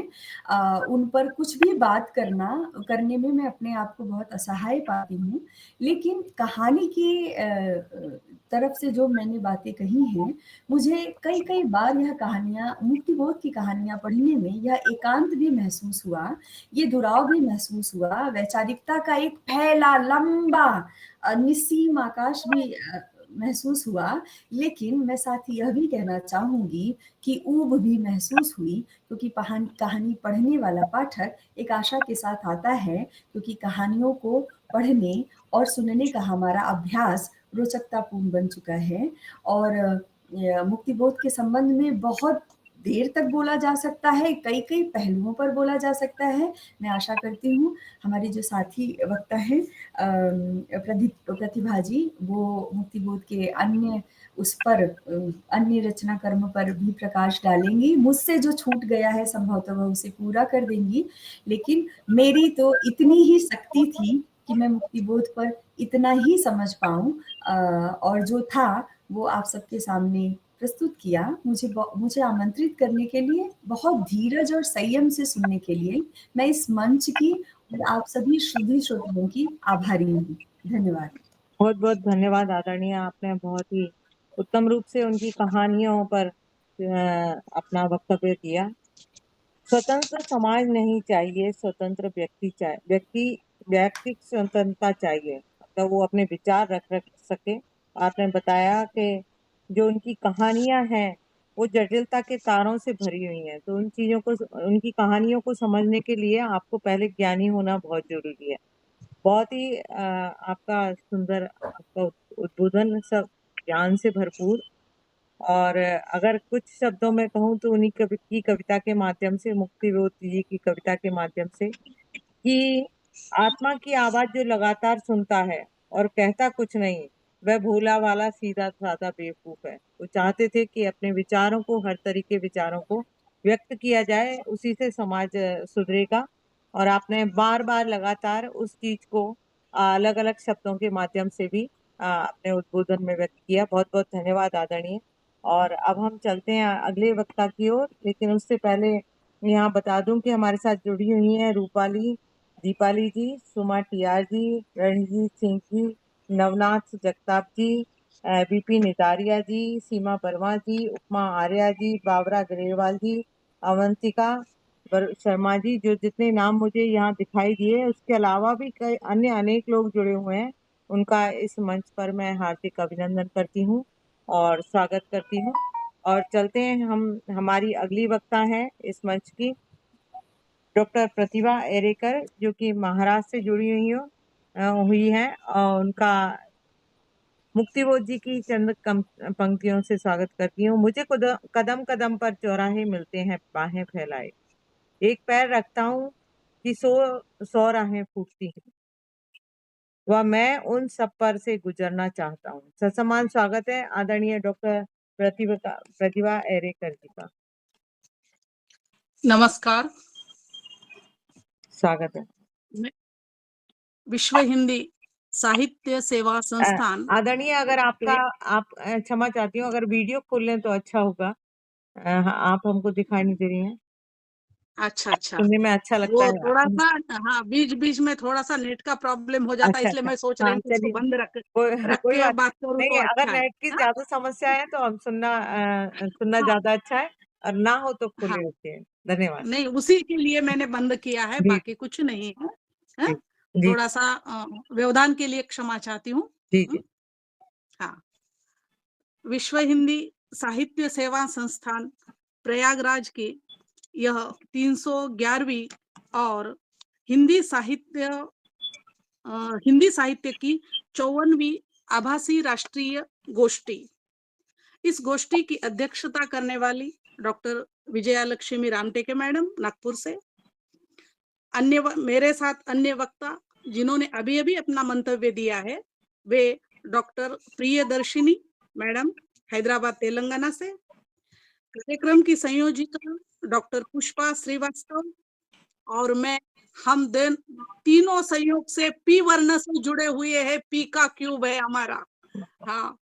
Speaker 3: उन पर कुछ भी बात करने में मैं अपने आप को बहुत असहाय पाती हूँ। लेकिन कहानी की तरफ से जो मैंने बातें कही हैं, मुझे कई बार यह कहानियाँ, मुक्तिबोध की कहानियाँ पढ़ने में यह एकांत भी महसूस हुआ, ये दुराव भी महसूस हुआ, वैचारिकता का एक फैला लंबा निस्सीम आकाश भी महसूस हुआ। लेकिन मैं साथ ही यह भी कहना चाहूँगी कि ऊब भी महसूस हुई, क्योंकि कहानी पढ़ने वाला पाठक एक आशा के साथ आता है, क्योंकि कहानियों को पढ़ने और सुनने का हमारा अभ्यास रोचकतापूर्ण बन चुका है। और मुक्तिबोध के संबंध में बहुत देर तक बोला जा सकता है, कई पहलुओं पर बोला जा सकता है। मैं आशा करती हूँ हमारे जो साथी वक्ता हैं प्रतिभा जी, वो मुक्तिबोध के अन्य उस पर अन्य रचना कर्म पर भी प्रकाश डालेंगी। मुझसे जो छूट गया है संभवतः वह उसे पूरा कर देंगी। लेकिन मेरी तो इतनी ही शक्ति थी कि मैं मुक्तिबोध पर इतना ही समझ पाऊँ, और जो था वो आप सबके सामने प्रस्तुत किया। मुझे आमंत्रित करने के लिए, बहुत धीरज और संयम से सुनने के लिए मैं इस मंच की और आप सभी सुधी श्रोताओं की आभारी हूँ। धन्यवाद।
Speaker 2: बहुत बहुत धन्यवाद आदरणीय, आपने बहुत ही उत्तम रूप से उनकी कहानियों पर अपना वक्तव्य दिया। स्वतंत्र समाज नहीं चाहिए, स्वतंत्र व्यक्ति स्वतंत्रता चाहिए, मतलब वो अपने विचार रख सके। आपने बताया कि जो उनकी कहानियां हैं वो जटिलता के तारों से भरी हुई हैं, तो उन चीजों को, उनकी कहानियों को समझने के लिए आपको पहले ज्ञानी होना बहुत जरूरी है। बहुत ही आपका सुंदर, आपका उद्बोधन सब ज्ञान से भरपूर। और अगर कुछ शब्दों में कहूँ तो उन्हीं की कविता के माध्यम से, मुक्तिबोध जी की कविता के माध्यम से, कि आत्मा की आवाज जो लगातार सुनता है और कहता कुछ नहीं, वह भोला वाला सीधा साधा बेवकूफ है। वो चाहते थे कि अपने विचारों को, हर तरीके विचारों को व्यक्त किया जाए, उसी से समाज सुधरेगा। और आपने बार बार लगातार उस चीज को अलग अलग शब्दों के माध्यम से भी अपने उद्बोधन में व्यक्त किया। बहुत बहुत धन्यवाद आदरणीय। और अब हम चलते हैं अगले वक्ता की ओर, लेकिन उससे पहले यहाँ बता दूं कि हमारे साथ जुड़ी हुई हैं रूपाली, दीपाली जी, सुमा टीआर जी, रणजीत सिंह जी, नवनाथ जगताप जी, बीपी नितारिया जी, सीमा वर्मा जी, उपमा आर्या जी, बाबरा ग्रेवाल जी, अवंतिका शर्मा जी, जो जितने नाम मुझे यहाँ दिखाई दिए, उसके अलावा भी कई अन्य अनेक लोग जुड़े हुए हैं। उनका इस मंच पर मैं हार्दिक अभिनंदन करती हूँ और स्वागत करती हूँ। और चलते हैं हमारी अगली वक्ता है इस मंच की, डॉक्टर प्रतिभा एरेकर, जो कि महाराष्ट्र से जुड़ी हुई है। और उनका मुक्तिबोध जी की चंद पंक्तियों से स्वागत करती हूँ। मुझे कदम कदम पर चौराहे मिलते हैं बाहें फैलाए, एक पैर रखता हूँ कि 100 राहें फूटती हैं, वह मैं उन सब पर से गुजरना चाहता हूँ। ससमान स्वागत है आदरणीय डॉक्टर प्रतिभा एरेकर जी का।
Speaker 4: नमस्कार,
Speaker 2: स्वागत है।
Speaker 4: विश्व हिंदी साहित्य सेवा संस्थान।
Speaker 2: आदरणीय, अगर आप क्षमा चाहती हूँ, अगर वीडियो खोल लें तो अच्छा होगा। आप हमको दिखाई नहीं दे रही हैं।
Speaker 4: अच्छा,
Speaker 2: सुनने में अच्छा लगता
Speaker 4: वो
Speaker 2: है।
Speaker 4: थोड़ा सा, हाँ, बीच में थोड़ा सा नेट का प्रॉब्लम हो जाता है,
Speaker 2: अच्छा
Speaker 4: इसलिए
Speaker 2: अच्छा,
Speaker 4: मैं सोच रही
Speaker 2: हाँ
Speaker 4: हूँ कि इसको
Speaker 2: चलिए,
Speaker 4: बंद रख
Speaker 2: कोई
Speaker 4: के
Speaker 2: बात
Speaker 4: बात करूँ
Speaker 2: नहीं।
Speaker 4: तो
Speaker 2: अगर
Speaker 4: अच्छा है।
Speaker 2: नेट की
Speaker 4: हाँ?
Speaker 2: ज्यादा समस्या है तो हम सुनना
Speaker 4: हाँ,
Speaker 2: ज्यादा अच्छा है, और ना हो तो
Speaker 4: हाँ,
Speaker 2: खुले होते हैं। धन्यवाद।
Speaker 4: नहीं, उसी के लिए मैंने बंद किया है,
Speaker 2: जी
Speaker 4: बाकी कुछ नहीं है।
Speaker 2: जी
Speaker 4: हाँ?
Speaker 2: जी
Speaker 4: थोड़ा सा व्यवधान के लिए क्षमा चाहती हूँ।
Speaker 2: जी जी।
Speaker 4: हाँ, विश्व हिंदी साहित्य सेवा संस्थान प्रयागराज की यह 311वीं और हिंदी साहित्य की 54वीं आभासी राष्ट्रीय गोष्ठी। इस गोष्ठी की अध्यक्षता करने वाली डॉक्टर विजया लक्ष्मी रामटेके मैडम नागपुर से। मेरे साथ अन्य वक्ता जिन्होंने अभी अभी अपना मंतव्य दिया है वे डॉक्टर प्रियदर्शिनी मैडम हैदराबाद तेलंगाना से, कार्यक्रम की संयोजिका डॉक्टर पुष्पा श्रीवास्तव, और मैं, हम तीनों संयोग से पी वर्ण से जुड़े हुए हैं, पी का क्यूब है हमारा। हाँ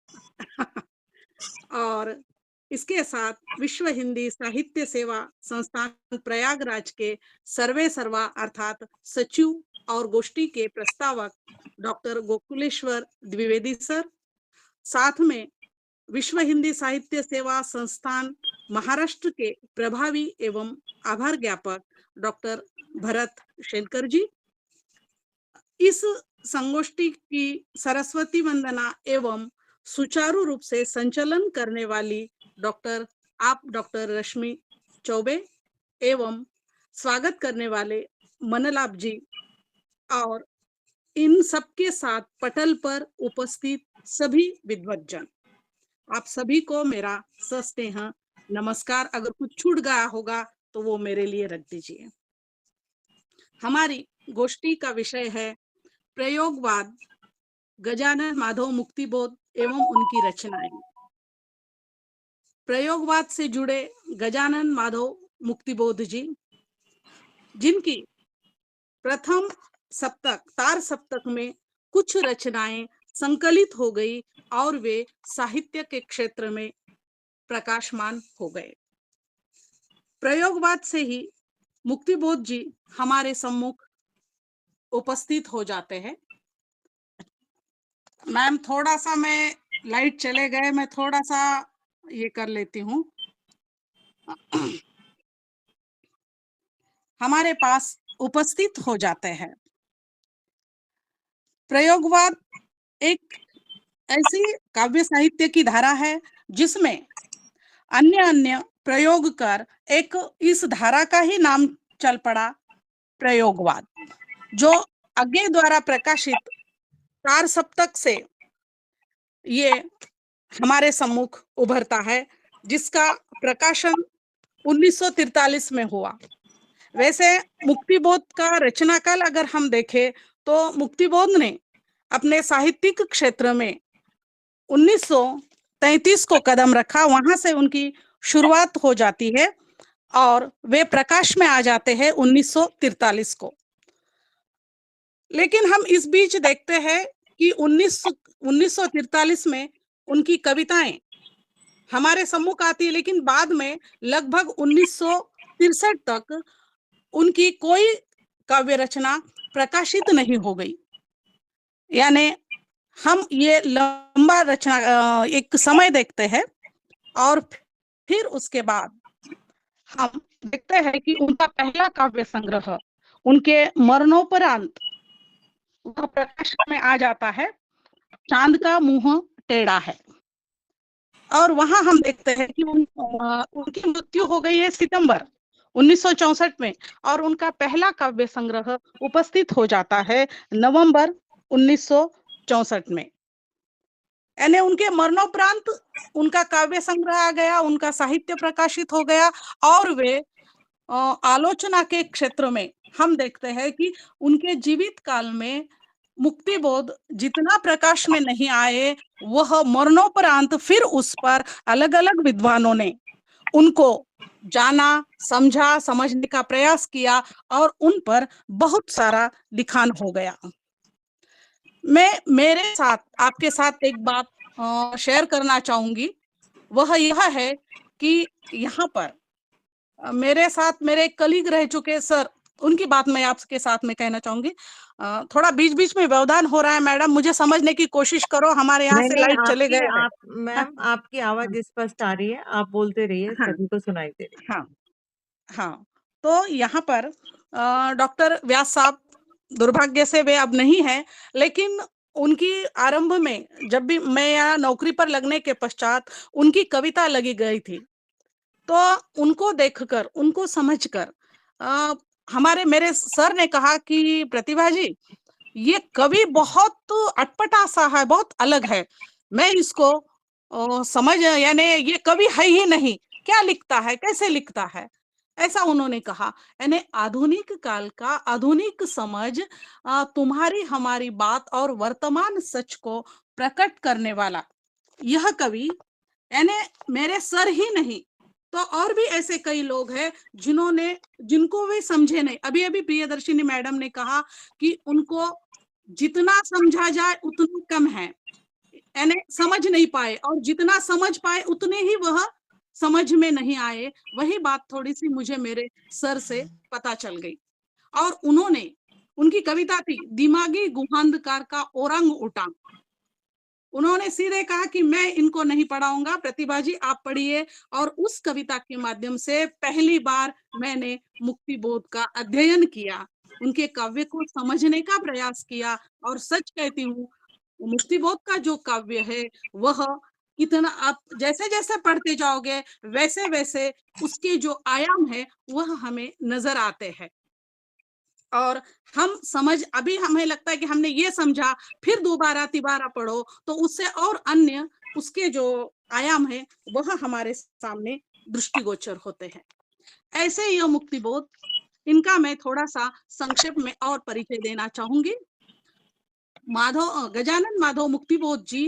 Speaker 4: और इसके साथ विश्व हिंदी साहित्य सेवा संस्थान प्रयागराज के सर्वे सर्वा अर्थात सचिव और गोष्ठी के प्रस्तावक डॉक्टर गोकुलेश्वर द्विवेदी सर, साथ में विश्व हिंदी साहित्य सेवा संस्थान महाराष्ट्र के प्रभावी एवं आभार ज्ञापक डॉक्टर भरत शेलकर जी। इस संगोष्ठी की सरस्वती वंदना एवं सुचारू रूप से संचालन करने वाली डॉक्टर रश्मि चौबे एवं स्वागत करने वाले मनलाभ जी, और इन सबके साथ पटल पर उपस्थित सभी विद्वज्जन, आप सभी को मेरा सस्नेह नमस्कार। अगर कुछ छूट गया होगा तो वो मेरे लिए रख दीजिए। हमारी गोष्ठी का विषय है प्रयोगवाद, गजानन माधव मुक्तिबोध एवं उनकी रचनाएं। प्रयोगवाद से जुड़े गजानन माधव मुक्तिबोध जी, जिनकी प्रथम सप्तक तार सप्तक में कुछ रचनाएं संकलित हो गई और वे साहित्य के क्षेत्र में प्रकाशमान हो गए। प्रयोगवाद से ही मुक्तिबोध जी हमारे सम्मुख उपस्थित हो जाते हैं। मैम थोड़ा सा, मैं लाइट चले गए, मैं थोड़ा सा ये कर लेती हूँ। हमारे पास उपस्थित हो जाते हैं। प्रयोगवाद एक ऐसी काव्य साहित्य की धारा है जिसमें अन्य अन्य प्रयोग कर एक इस धारा का ही नाम चल पड़ा प्रयोगवाद, जो अज्ञे द्वारा प्रकाशित तार सप्तक से ये हमारे सम्मुख उभरता है, जिसका प्रकाशन 1943 में हुआ। वैसे मुक्तिबोध का रचनाकाल अगर हम देखें तो मुक्तिबोध ने अपने साहित्यिक क्षेत्र में 1933 को कदम रखा, वहां से उनकी शुरुआत हो जाती है और वे प्रकाश में आ जाते हैं 1943 को। लेकिन हम इस बीच देखते हैं कि 1943 में उनकी कविताएं हमारे सम्मुख आती है, लेकिन बाद में लगभग 1963 तक उनकी कोई काव्य रचना प्रकाशित नहीं हो गई। यानी हम ये लंबा रचना एक समय देखते हैं और फिर उसके बाद हम देखते हैं कि उनका पहला काव्य संग्रह उनके मरणोपरांत वह प्रकाश में आ जाता है, चांद का मुंह टेढ़ा है। और वहां हम देखते हैं कि उनकी मृत्यु हो गई है सितंबर 1964 में, और उनका पहला काव्य संग्रह उपस्थित हो जाता है नवंबर 1964 में। यानी उनके मरणोपरांत उनका काव्य संग्रह आ गया, उनका साहित्य प्रकाशित हो गया, और वे आलोचना के क्षेत्र में हम देखते हैं कि उनके जीवित काल में मुक्तिबोध जितना प्रकाश में नहीं आए, वह मरणोपरांत फिर उस पर अलग अलग विद्वानों ने उनको जाना, समझा, समझने का प्रयास किया और उन पर बहुत सारा लिखान हो गया। मैं मेरे साथ आपके साथ एक बात शेयर करना चाहूंगी, वह यह है कि यहाँ पर मेरे साथ मेरे कलीग रह चुके सर, उनकी बात मैं आपके साथ में कहना चाहूंगी। थोड़ा बीच बीच में व्यवधान हो रहा है मैडम, मुझे समझने की कोशिश करो, हमारे यहाँ से लाइट चले गए हैं।
Speaker 2: मैम आपकी आवाज स्पष्ट आ रही है, आप बोलते रहिए, सभी को सुनाई दे रही है।
Speaker 4: हाँ हाँ, तो यहाँ पर डॉक्टर व्यास साहब दुर्भाग्य से वे अब नहीं है, लेकिन उनकी आरंभ में जब भी मैं यहाँ नौकरी पर लगने के पश्चात उनकी कविता लगी गई थी, तो उनको देखकर, उनको समझकर मेरे सर ने कहा कि प्रतिभा जी, ये कवि बहुत अटपटा सा है, बहुत अलग है, मैं इसको समझ, यानी ये कवि है ही नहीं, क्या लिखता है, कैसे लिखता है, ऐसा उन्होंने कहा। यानी आधुनिक काल का आधुनिक समझ, तुम्हारी हमारी बात और वर्तमान सच को प्रकट करने वाला यह कवि, यानी मेरे सर ही नहीं तो और भी ऐसे कई लोग हैं जिनको वे समझे नहीं। अभी अभी प्रियदर्शिनी मैडम ने कहा कि उनको जितना समझा जाए उतना कम है, यानी समझ नहीं पाए, और जितना समझ पाए उतने ही वह समझ में नहीं आए। वही बात थोड़ी सी मुझे मेरे सर से पता चल गई। और उनकी कविता थी दिमागी गुहांधकार का ओरंग उटांग। उन्होंने सीधे कहा कि मैं इनको नहीं पढ़ाऊंगा, प्रतिभा जी आप पढ़िए। और उस कविता के माध्यम से पहली बार मैंने मुक्तिबोध का अध्ययन किया, उनके काव्य को समझने का प्रयास किया। और सच कहती हूँ, मुक्तिबोध का जो काव्य है वह इतना, आप जैसे जैसे पढ़ते जाओगे वैसे वैसे उसके जो आयाम है वह हमें नजर आते हैं। और अभी हमें लगता है कि हमने ये समझा, फिर दोबारा तिबारा पढ़ो तो उससे और अन्य उसके जो आयाम है वह हमारे सामने दृष्टिगोचर होते हैं। ऐसे यह मुक्तिबोध, इनका मैं थोड़ा सा संक्षेप में और परिचय देना चाहूंगी। गजानन माधव मुक्तिबोध जी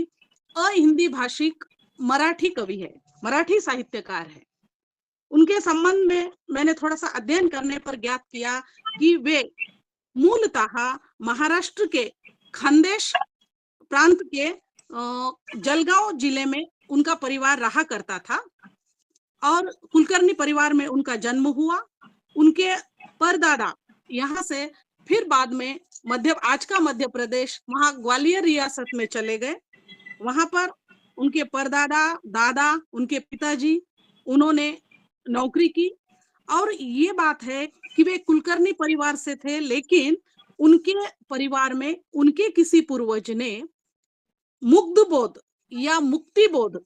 Speaker 4: अहिंदी भाषिक मराठी कवि है, मराठी साहित्यकार है। उनके संबंध में मैंने थोड़ा सा अध्ययन करने पर ज्ञात किया कि वे मूलतः महाराष्ट्र के खानदेश प्रांत के जलगांव जिले में उनका परिवार रहा करता था, और कुलकर्णी परिवार में उनका जन्म हुआ। उनके परदादा यहाँ से फिर बाद में आज का मध्य प्रदेश, वहां ग्वालियर रियासत में चले गए। वहां पर उनके परदादा, दादा, उनके पिताजी, उन्होंने नौकरी की। और ये बात है कि वे कुलकर्णी परिवार से थे, लेकिन उनके परिवार में उनके किसी पूर्वज ने मुग्धबोध या मुक्तिबोध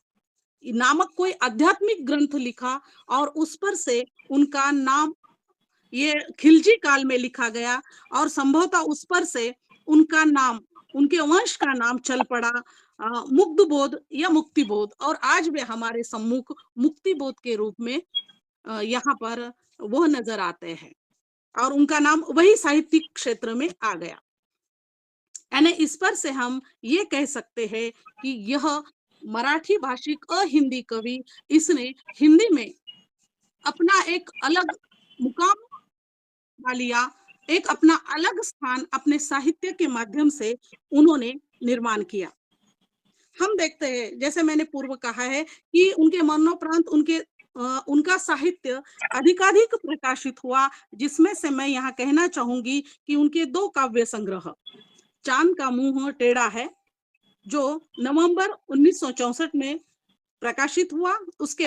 Speaker 4: नामक कोई आध्यात्मिक ग्रंथ लिखा, और उस पर से उनका नाम ये खिलजी काल में लिखा गया, और संभवतः उस पर से उनका नाम, उनके वंश का नाम चल पड़ा मुग्धबोध या मुक्तिबोध। और आज वे हमारे सम्मुख मुक्तिबोध के रूप में यहाँ पर वह नजर आते हैं, और उनका नाम वही साहित्यिक क्षेत्र में आ गया। यानी इस पर से हम ये कह सकते हैं कि यह मराठी भाषिक अहिंदी कवि, इसने हिंदी में अपना एक अलग मुकाम लिया, एक अपना अलग स्थान अपने साहित्य के माध्यम से उन्होंने निर्माण किया। हम देखते हैं, जैसे मैंने पूर्व कहा है कि उनके मरणोपरांत उनका साहित्य अधिकाधिक प्रकाशित हुआ, जिसमें से मैं यहाँ कहना चाहूंगी कि उनके 2 काव्य संग्रह, चांद का मुंह टेढ़ा है, जो नवंबर 1964 में प्रकाशित हुआ, उसके